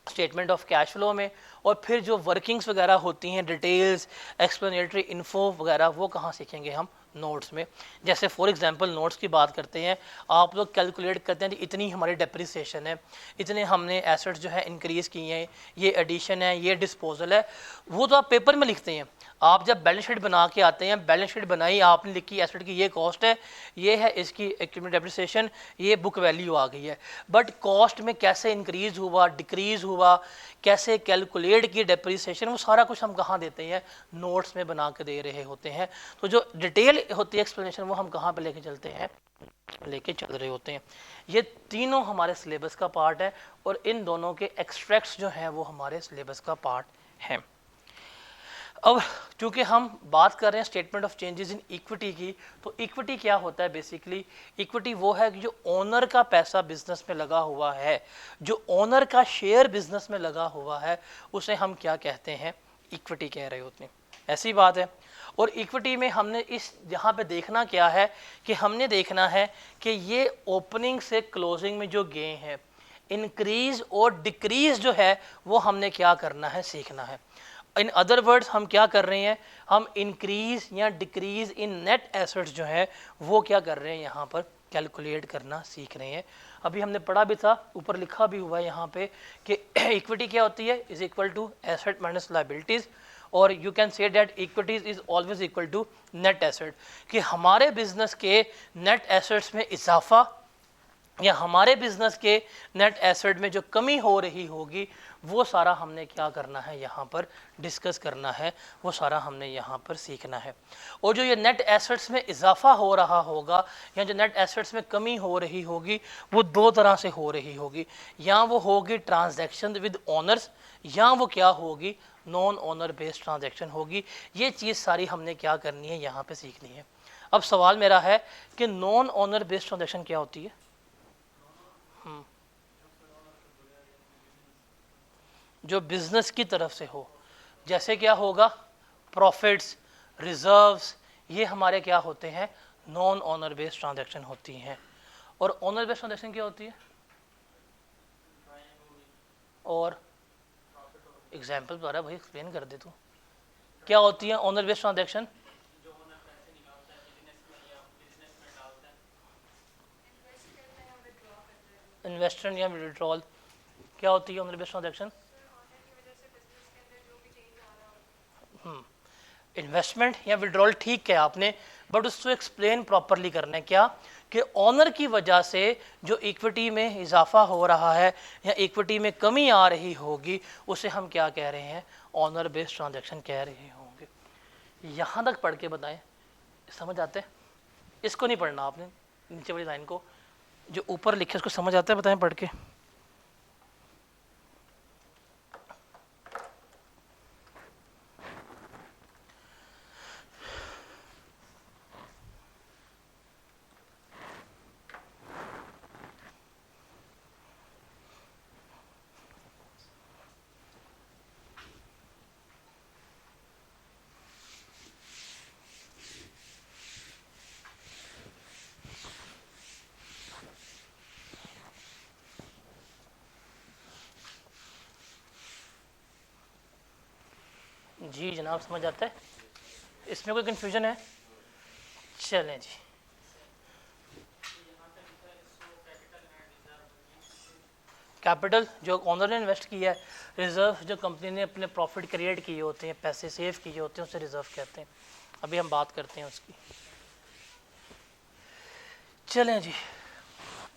स्टेटमेंट ऑफ कैश फ्लो में। और फिर जो वर्किंग्स वगैरह होती हैं, डिटेल्स, एक्सप्लेनेटरी इन्फो वगैरह, वो कहाँ सीखेंगे हम, नोट्स में। जैसे फॉर एग्जांपल नोट्स की बात करते हैं, आप लोग कैलकुलेट करते हैं कि इतनी हमारी डेप्रिसिएशन है, इतने हमने एसेट्स जो है इंक्रीज़ किए हैं, ये एडिशन है, ये डिस्पोजल है, वो तो आप पेपर में लिखते हैं। आप जब बैलेंस शीट बना के आते हैं, बैलेंस शीट बनाई, आपने लिखी एसेट की ये कॉस्ट है, ये है इसकी एक्यूमुलेटेड डेप्रिसिएशन, ये बुक वैल्यू आ गई है। बट कॉस्ट में कैसे इंक्रीज़ हुआ, डिक्रीज़ हुआ, कैसे कैलकुलेट की डेप्रिसिएशन, वो सारा कुछ हम कहाँ देते हैं, नोट्स में बना के दे रहे होते हैं। तो जो डिटेल होती है एक्सप्लेनेशन, वो हम कहाँ पे लेके चलते हैं, लेके चल रहे होते हैं। ये तीनों हमारे सिलेबस का पार्ट है और इन दोनों के एक्सट्रैक्ट्स जो हैं वो हमारे सिलेबस का पार्ट हैं। अब चूंकि हम बात कर रहे हैं statement of changes in equity की, तो इक्विटी क्या होता है बेसिकली, इक्विटी वो है कि जो ओनर का पैसा बिजनेस में लगा हुआ है, जो ओनर का शेयर बिजनेस में लगा हुआ है, उसे हम क्या कहते हैं, इक्विटी कह रहे होते हैं। ऐसी बात है। और इक्विटी में हमने इस यहाँ पे देखना क्या है कि हमने देखना है कि ये ओपनिंग से क्लोजिंग में जो गेन है, इंक्रीज और डिक्रीज जो है, वो हमने क्या करना है, सीखना है। इन अदर वर्ड्स हम क्या कर रहे हैं, हम इंक्रीज या डिक्रीज इन नेट एसेट्स जो है वो क्या कर रहे हैं, यहाँ पर कैलकुलेट करना सीख रहे हैं। अभी हमने पढ़ा भी था, ऊपर लिखा भी हुआ है यहाँ पे कि इक्विटी क्या होती है, is equal to asset minus liabilities, और you can say that equities is always equal to net asset, कि हमारे बिजनेस के नेट एसेट्स में इजाफा या हमारे बिजनेस के नेट एसेट में जो कमी हो रही होगी, वो सारा हमने क्या करना है, यहाँ पर डिस्कस करना है, वो सारा हमने यहाँ पर सीखना है। और जो ये नेट एसेट्स में इजाफा हो रहा होगा या जो नेट एसेट्स में कमी हो रही होगी, वो दो तरह से हो रही होगी, या वो होगी ट्रांजैक्शन विद ओनर्स, या वो क्या होगी, नॉन ओनर बेस्ड ट्रांजैक्शन होगी। ये चीज़ सारी हमने क्या करनी है, यहाँ पे सीखनी है। अब सवाल मेरा है कि नॉन ओनर बेस्ड ट्रांजैक्शन क्या होती है। जो बिजनेस की तरफ से हो, जैसे क्या होगा, प्रॉफिट्स, रिजर्व्स, ये हमारे क्या होते हैं, नॉन ओनर बेस्ड ट्रांजैक्शन होती हैं। और ओनर बेस्ड ट्रांजैक्शन क्या होती है, और एग्जाम्पल द्वारा भाई एक्सप्लेन कर दे तू, क्या होती है ओनर बेस्ड ट्रांजैक्शन। इन्वेस्टमेंट या विड्रॉल, क्या होती है ओनर बेस्ड ट्रांजैक्शन। इन्वेस्टमेंट या विड्रॉल ठीक है आपने, बट उसको एक्सप्लेन प्रॉपरली करना है, क्या कि ऑनर की वजह से जो इक्विटी में इजाफा हो रहा है या इक्विटी में कमी आ रही होगी, उसे हम क्या कह रहे हैं, ऑनर बेस्ड ट्रांजैक्शन कह रहे होंगे। यहाँ तक पढ़ के बताएं, समझ आते हैं। इसको नहीं पढ़ना आपने, नीचे वाली लाइन को, जो ऊपर लिखे उसको समझ आता है, बताएं पढ़ के। जी जनाब, समझ आता है, इसमें कोई कन्फ्यूजन है। चलें जी, कैपिटल जो ओनर ने इन्वेस्ट किया है, रिजर्व जो कंपनी ने अपने प्रॉफिट क्रिएट किए होते हैं, पैसे सेव किए होते हैं, उसे रिजर्व कहते हैं। अभी हम बात करते हैं उसकी। चलें जी,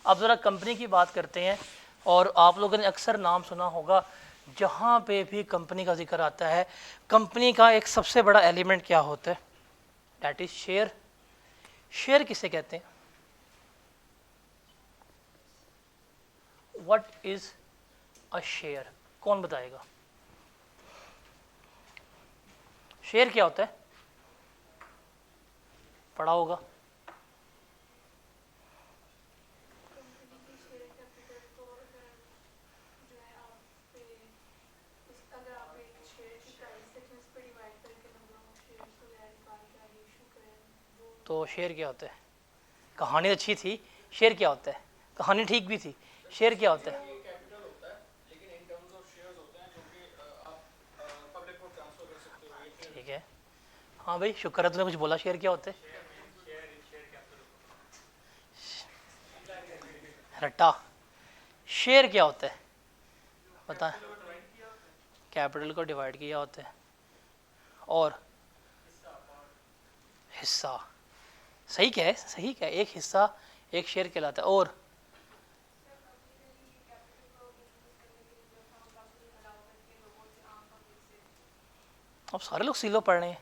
अब ज़रा कंपनी की बात करते हैं। और आप लोगों ने अक्सर नाम सुना होगा, जहाँ पे भी कंपनी का जिक्र आता है, कंपनी का एक सबसे बड़ा एलिमेंट क्या होता है, दैट इज़ शेयर शेयर किसे कहते हैं? What is a share? कौन बताएगा? शेयर क्या होता है? पढ़ा होगा। तो शेयर क्या होता है? कहानी अच्छी थी, शेयर क्या होता है? कहानी ठीक भी थी, शेयर क्या होता है? ठीक है, हाँ भाई शुक्र है, तुमने कुछ बोला। शेयर क्या होता है? रट्टा। शेयर क्या होता है बता? कैपिटल को डिवाइड किया होता है। और हिस्सा। सही क्या है? सही क्या है? एक हिस्सा एक शेयर कहलाता है। और अब सारे लोग सीलो पढ़ रहे हैं,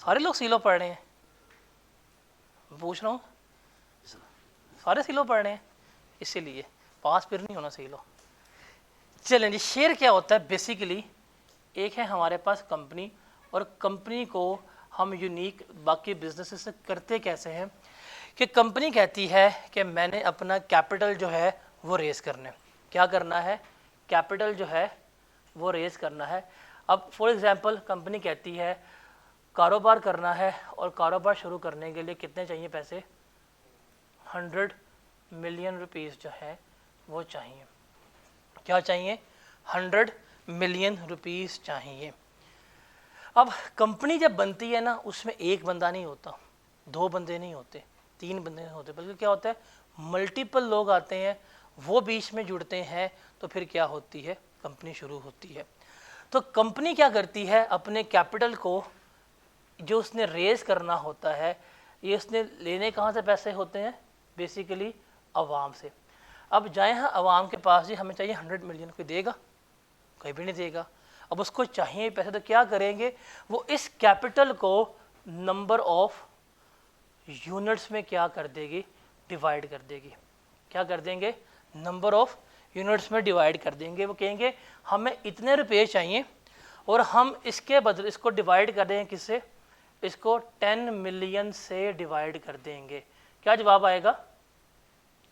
सारे लोग सीलो पढ़ रहे हैं, पूछ रहा हूँ, सारे सीलो पढ़ रहे हैं, इसीलिए पास फिर नहीं होना सीलो। चलें जी, शेयर क्या होता है? बेसिकली एक है हमारे पास कंपनी, और कंपनी को हम यूनिक बाकी बिजनेस से करते कैसे हैं कि कंपनी कहती है कि मैंने अपना कैपिटल जो है वो रेज करना है। क्या करना है? कैपिटल जो है वो रेज करना है। अब फॉर एग्जांपल कंपनी कहती है कारोबार करना है, और कारोबार शुरू करने के लिए कितने चाहिए पैसे? 100 मिलियन रुपीस जो है वो चाहिए। क्या चाहिए? 100 मिलियन रुपीस चाहिए। अब कंपनी जब बनती है ना, उसमें एक बंदा नहीं होता, 2 बंदे नहीं होते, 3 बंदे नहीं होते, बल्कि क्या होता है मल्टीपल लोग आते हैं, वो बीच में जुड़ते हैं, तो फिर क्या होती है? कंपनी शुरू होती है। तो कंपनी क्या करती है? अपने कैपिटल को जो उसने रेज करना होता है, ये उसने लेने कहाँ से पैसे होते हैं? बेसिकली अवाम से। अब जाए हाँ अवाम के पास, जी हमें चाहिए 100 मिलियन, कोई देगा? कोई भी नहीं देगा। अब उसको चाहिए पैसे, तो क्या करेंगे? वो इस कैपिटल को नंबर ऑफ यूनिट्स में क्या कर देगी? डिवाइड कर देगी। क्या कर देंगे? नंबर ऑफ यूनिट्स में डिवाइड कर देंगे। वो कहेंगे हमें इतने रुपये चाहिए, और हम इसके बदले इसको डिवाइड कर देंगे किससे? इसको 10 मिलियन से डिवाइड कर देंगे। क्या जवाब आएगा?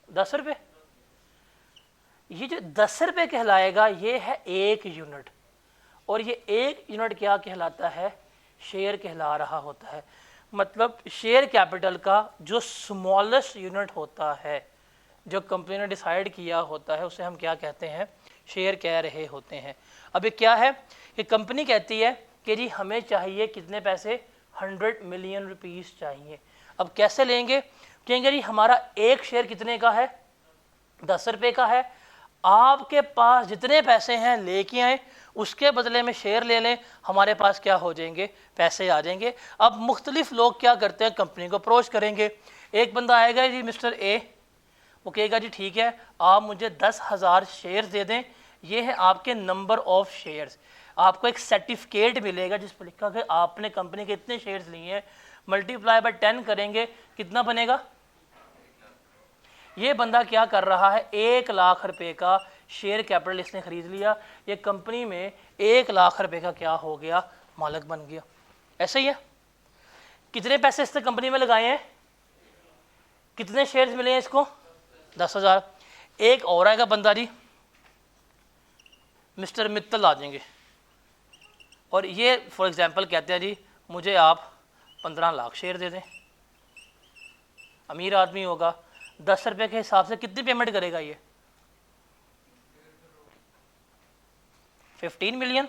10 रुपये। ये जो 10 रुपये कहलाएगा, ये है 1 यूनिट, और ये 1 यूनिट क्या कहलाता है? शेयर कहला रहा होता है। मतलब शेयर कैपिटल का जो स्मॉलेस्ट यूनिट होता है, जो कंपनी ने डिसाइड किया होता है, उसे हम क्या कहते हैं? शेयर कह रहे होते हैं। अब ये क्या है कि कंपनी कहती है कि जी हमें चाहिए कितने पैसे? 100 मिलियन रुपीस चाहिए। अब कैसे लेंगे? कहेंगे जी हमारा एक शेयर कितने का है? 10 रुपये का है। आपके पास जितने पैसे हैं लेके आए, उसके बदले में शेयर ले लें, हमारे पास क्या हो जाएंगे? पैसे आ जाएंगे। अब मुख्तलिफ लोग क्या करते हैं? कंपनी को अप्रोच करेंगे। एक बंदा आएगा जी मिस्टर ए, वो कहेगा जी ठीक है आप मुझे 10,000 शेयर्स दे दें, ये है आपके नंबर ऑफ शेयर्स। आपको एक सर्टिफिकेट मिलेगा जिस पर लिखा कि आपने कंपनी के इतने शेयर्स लिए हैं, मल्टीप्लाई बाय 10 करेंगे, कितना बनेगा? ये बंदा क्या कर रहा है? 1 लाख रुपए का शेयर कैपिटल इसने खरीद लिया। ये कंपनी में 1 लाख रुपए का क्या हो गया? मालिक बन गया। ऐसे ही है। कितने पैसे इसने कंपनी में लगाए हैं? कितने शेयर्स मिले हैं इसको? 10,000। एक और आएगा बंदा जी, मिस्टर मित्तल आ जाएंगे, और ये फॉर एग्जांपल कहते हैं जी मुझे आप 15 लाख शेयर दे दें। अमीर आदमी होगा, 10 रुपये के हिसाब से कितनी पेमेंट करेगा? ये 15 मिलियन।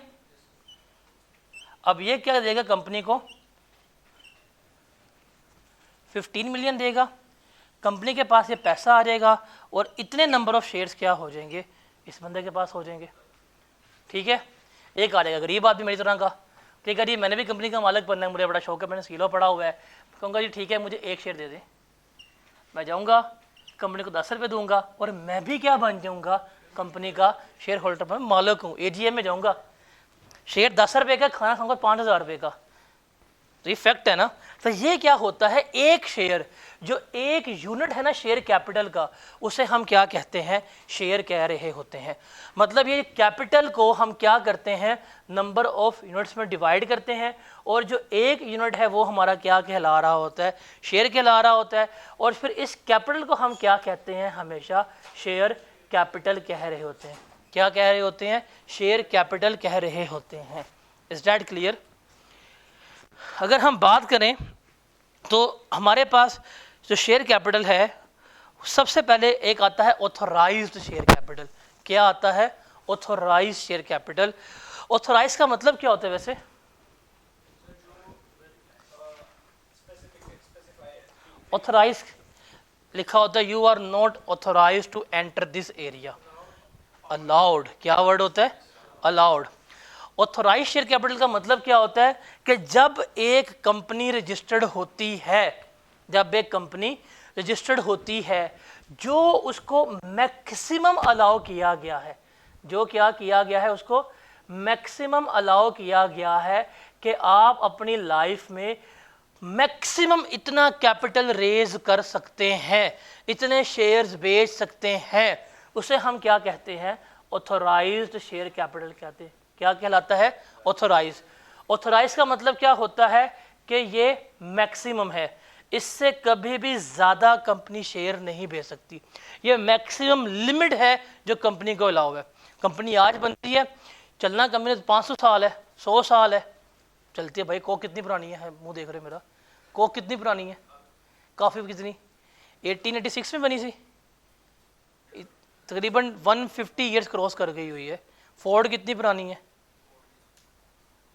अब ये क्या देगा कंपनी को? 15 मिलियन देगा। कंपनी के पास ये पैसा आ जाएगा, और इतने नंबर ऑफ शेयर्स क्या हो जाएंगे? इस बंदे के पास हो जाएंगे। ठीक है। एक आ जाएगा गरीब आदमी मेरी तरह का, ठीक है जी मैंने भी कंपनी का मालिक बनना है, मुझे बड़ा शौक है, मैंने सीलो पड़ा हुआ है, कहूँगा जी ठीक है मुझे 1 शेयर दे दें। मैं जाऊँगा कंपनी को 10 रुपये दूंगा, और मैं भी क्या बन जाऊँगा? कंपनी का शेयर होल्डर, मैं मालिक हूँ। AGM में जाऊँगा, शेयर 10 रुपये का, खाना खाऊँगा 5,000 रुपये का। तो ये फैक्ट है ना। तो ये क्या होता है, एक शेयर, जो एक यूनिट है ना शेयर कैपिटल का, उसे हम क्या कहते हैं, शेयर कह रहे होते हैं। मतलब ये कैपिटल को हम क्या करते हैं, नंबर ऑफ यूनिट्स में डिवाइड करते हैं, और जो एक यूनिट है वो हमारा क्या कहला रहा होता है, शेयर कहला रहा होता है। और फिर इस कैपिटल को हम क्या कहते हैं, हमेशा शेयर कैपिटल कह रहे होते हैं। क्या कह रहे होते हैं, शेयर कैपिटल कह रहे होते हैं। Is that clear. अगर हम बात करें तो हमारे पास जो शेयर कैपिटल है, सबसे पहले एक आता है ऑथोराइज्ड शेयर कैपिटल। क्या आता है, ऑथोराइज्ड शेयर कैपिटल। ऑथोराइज का मतलब क्या होता है वैसे, ऑथोराइज लिखा होता है you are not authorise to enter this area. Allowed, क्या वर्ड होता है, अलाउड। ऑथोराइज शेयर कैपिटल का मतलब क्या होता है कि जब एक कंपनी रजिस्टर्ड होती है, जब एक कंपनी रजिस्टर्ड होती है, जो उसको मैक्सिमम अलाउ किया गया है, जो क्या किया गया है, उसको मैक्सिमम अलाउ किया गया है कि आप अपनी लाइफ में मैक्सिमम इतना कैपिटल रेज कर सकते हैं, इतने शेयर्स बेच सकते हैं, उसे हम क्या कहते हैं, ऑथोराइज्ड शेयर कैपिटल कहते हैं। क्या कहलाता है, ऑथोराइज। ऑथोराइज का मतलब क्या होता है कि ये मैक्सिमम है, इससे कभी भी ज़्यादा कंपनी शेयर नहीं बेच सकती। ये मैक्सिमम लिमिट है जो कंपनी को अलाउ है। कंपनी आज बनती है, चलना कंपनी 500 साल है, 100 साल है, चलती है भाई। कोक कितनी पुरानी है, मुंह देख रहे मेरा, कोक कितनी पुरानी है, कॉफ़ी कितनी, 1886 में बनी थी, तकरीबन 150 ईयर्स क्रॉस कर गई हुई है। फोर्ड कितनी पुरानी है,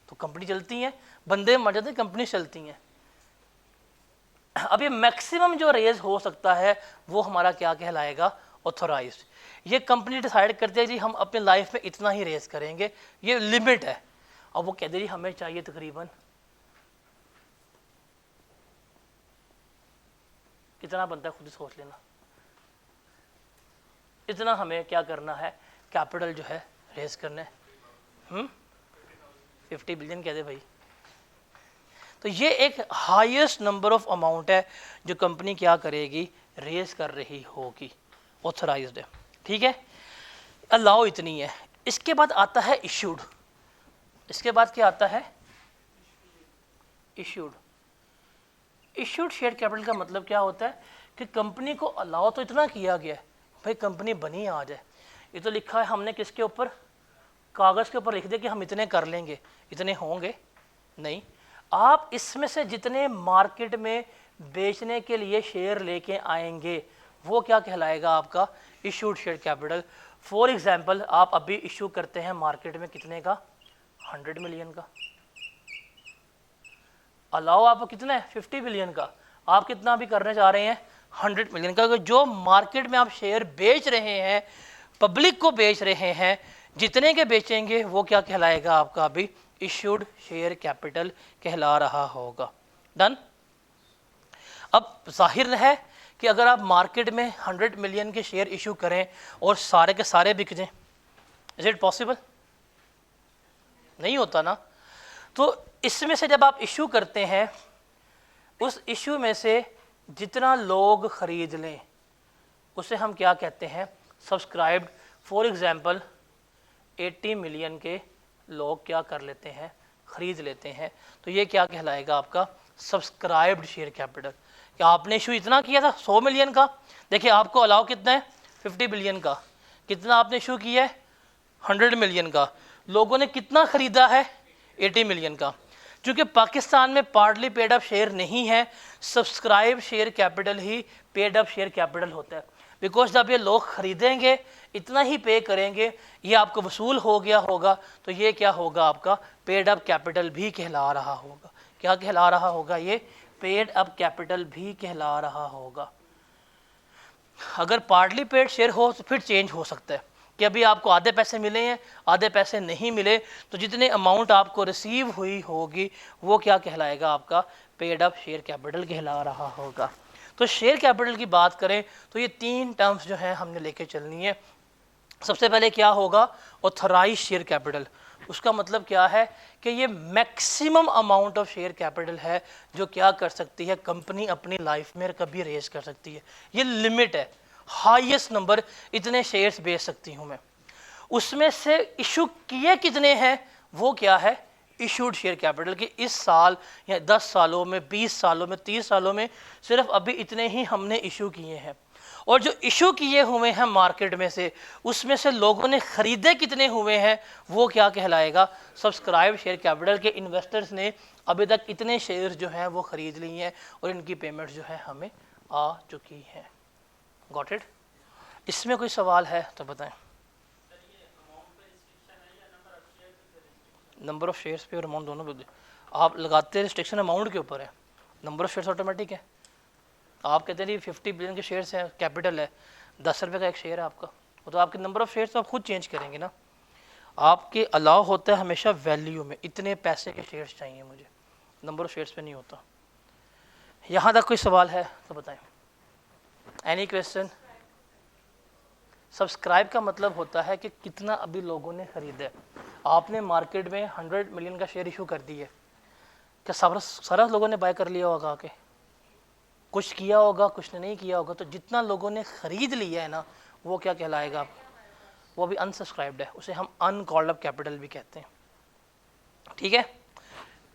तो कंपनी चलती है, बंदे मर जाते, कंपनी चलती हैं। अब ये मैक्सिमम जो रेज हो सकता है वो हमारा क्या कहलाएगा, ऑथोराइज्ड। ये कंपनी डिसाइड करती है जी हम अपने लाइफ में इतना ही रेज करेंगे, ये लिमिट है। अब वो कहते जी हमें चाहिए तकरीबन कितना बनता है, खुद ही सोच लेना, इतना हमें क्या करना है, कैपिटल जो है रेज करना है। 50 बिलियन कहते भाई। तो ये एक हाईएस्ट नंबर ऑफ अमाउंट है जो कंपनी क्या करेगी, रेज कर रही होगी, ऑथराइज्ड है। ठीक है, अलाउ इतनी है। इसके बाद आता है इशूड। इसके बाद क्या आता है, इशूड। इशूड शेयर कैपिटल का मतलब क्या होता है कि कंपनी को अलाउ तो इतना किया गया है, भाई कंपनी बनी आज है, ये तो लिखा है हमने किसके ऊपर, कागज़ के ऊपर लिख दे कि हम इतने कर लेंगे, इतने होंगे नहीं। आप इसमें से जितने मार्केट में बेचने के लिए शेयर लेके आएंगे वो क्या कहलाएगा आपका, issued share capital. For example आप अभी इशू करते हैं मार्केट में कितने का, 100 मिलियन का। अलाउ आप कितना है, 50 बिलियन का। आप कितना भी करने जा रहे हैं, 100 मिलियन का। जो मार्केट में आप शेयर बेच रहे हैं, पब्लिक को बेच रहे हैं, जितने के बेचेंगे वो क्या कहलाएगा आपका, अभी इशूड शेयर कैपिटल कहला रहा होगा। डन। अब जाहिर है कि अगर आप मार्केट में 100 मिलियन के शेयर इशू करें और सारे के सारे बिक जाएं, इज इट पॉसिबल, नहीं होता ना। तो इसमें से जब आप इशू करते हैं, उस इशू में से जितना लोग खरीद लें उसे हम क्या कहते हैं, सब्सक्राइब्ड। फॉर एग्जांपल 80 मिलियन के लोग क्या कर लेते हैं, खरीद लेते हैं, तो ये क्या कहलाएगा आपका, सब्सक्राइब्ड शेयर कैपिटल। क्या आपने इशू इतना किया था 100 मिलियन का, देखिए आपको अलाउ कितना है, 50 बिलियन का। कितना आपने इशू किया है, 100 मिलियन का। लोगों ने कितना खरीदा है, 80 मिलियन का। क्योंकि पाकिस्तान में पार्टली पेड अप शेयर नहीं है, सब्सक्राइब शेयर कैपिटल ही पेड अप शेयर कैपिटल होता है। बिकॉज जब ये लोग खरीदेंगे, इतना ही पे करेंगे, ये आपको वसूल हो गया होगा, तो ये क्या होगा आपका, पेड अप कैपिटल भी कहला रहा होगा। क्या कहला रहा होगा, ये पेड अप कैपिटल भी कहला रहा होगा। अगर पार्टली पेड शेयर हो तो फिर चेंज हो सकता है कि अभी आपको आधे पैसे मिले हैं, आधे पैसे नहीं मिले, तो जितने अमाउंट आपको रिसीव हुई होगी वो क्या कहलाएगा आपका, पेड अप शेयर कैपिटल कहला रहा होगा। तो शेयर कैपिटल की बात करें तो ये 3 टर्म्स जो है हमने लेके चलनी है। सबसे पहले क्या होगा, ऑथराइज शेयर कैपिटल। उसका मतलब क्या है कि ये maximum amount of share capital है जो क्या कर सकती है कंपनी अपनी लाइफ में कभी रेज कर सकती है। ये लिमिट है, हाईएस्ट नंबर इतने शेयर्स बेच सकती हूँ मैं। उसमें से इशू किए कितने हैं वो क्या है, इशूड शेयर कैपिटल कि इस साल या 10 सालों में, 20 सालों में, 30 सालों में सिर्फ अभी इतने ही हमने इशू किए हैं। और जो इशू किए हुए हैं मार्केट में से, उसमें से लोगों ने खरीदे कितने हुए हैं वो क्या कहलाएगा, सब्सक्राइब शेयर कैपिटल के इन्वेस्टर्स ने अभी तक इतने शेयर जो हैं वो खरीद लिए हैं और इनकी पेमेंट जो है हमें आ चुकी है। Got it? इसमें कोई सवाल है तो बताएं। नंबर ऑफ शेयर्स पे और अमाउंट दोनों पे आप लगाते हैं, रिस्ट्रिक्शन अमाउंट के ऊपर है, नंबर ऑफ शेयर्स ऑटोमेटिक है। आप कहते हैं 50 बिलियन के शेयर्स हैं, कैपिटल है, 10 रुपये का एक शेयर है आपका, वो तो आपके नंबर ऑफ शेयर्स तो आप खुद चेंज करेंगे ना। आपके अलाउ होता है हमेशा वैल्यू में, इतने पैसे के शेयर्स चाहिए मुझे, नंबर ऑफ शेयर्स पे नहीं होता। यहाँ तक कोई सवाल है तो बताएं। Any question? सब्सक्राइब का मतलब होता है कि कितना अभी लोगों ने खरीदा है। आपने मार्केट में 100 मिलियन का शेयर इशू कर दिया, क्या सारा लोगों ने बाय कर लिया होगा आके? कुछ किया होगा, कुछ ने नहीं किया होगा। तो जितना लोगों ने खरीद लिया है ना वो क्या कहलाएगा, वो भी अनसब्सक्राइब्ड है, उसे हम अनकॉल्ड अप कैपिटल भी कहते हैं। ठीक है,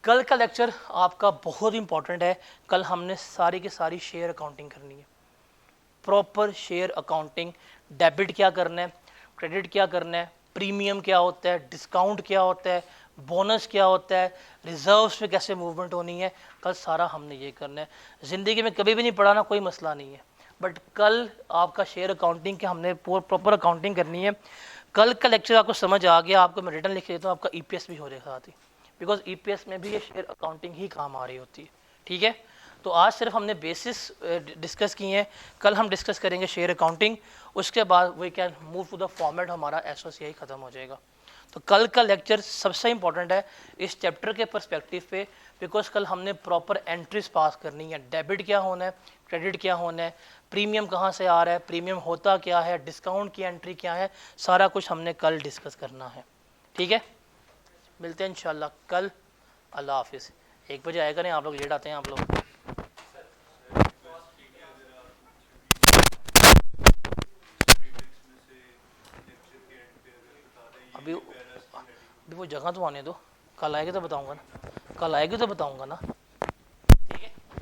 कल का लेक्चर आपका बहुत इंपॉर्टेंट है। कल हमने सारी की सारी शेयर अकाउंटिंग करनी है, प्रॉपर शेयर अकाउंटिंग। डेबिट क्या करना है, क्रेडिट क्या करना है, प्रीमियम क्या होता है, डिस्काउंट क्या होता है, बोनस क्या होता है, रिजर्व्स में कैसे मूवमेंट होनी है, कल सारा हमने ये करना है। ज़िंदगी में कभी भी नहीं पढ़ा ना, कोई मसला नहीं है, बट कल आपका शेयर अकाउंटिंग के हमने प्रॉपर अकाउंटिंग करनी है। कल का लेक्चर आपको समझ आ गया, आपको मैं रिटर्न लिख देता हूँ, आपका ईपीएस भी हो जाएगा साथ ही, बिकॉज ईपीएस में भी ये शेयर अकाउंटिंग ही काम आ रही होती है। ठीक है, तो आज सिर्फ हमने बेसिस डिस्कस किए हैं, कल हम डिस्कस करेंगे शेयर अकाउंटिंग, उसके बाद we can move to the format, हमारा एसओसीआई ख़त्म हो जाएगा। तो कल का लेक्चर सबसे इंपॉर्टेंट है इस चैप्टर के पर्सपेक्टिव पे, बिकॉज कल हमने प्रॉपर एंट्रीज पास करनी है। डेबिट क्या होना है, क्रेडिट क्या होना है, प्रीमियम कहाँ से आ रहा है, प्रीमियम होता क्या है, डिस्काउंट की एंट्री क्या है, सारा कुछ हमने कल डिस्कस करना है। ठीक है, मिलते हैं इंशाल्लाह कल। अल्लाह हाफिज़। 1 बजे आएगा नहीं, आप लोग लेट आते हैं आप लोग। अभी वो जगह तो आने दो, कल आएगी तो बताऊंगा ना, कल आएगी तो बताऊंगा ना।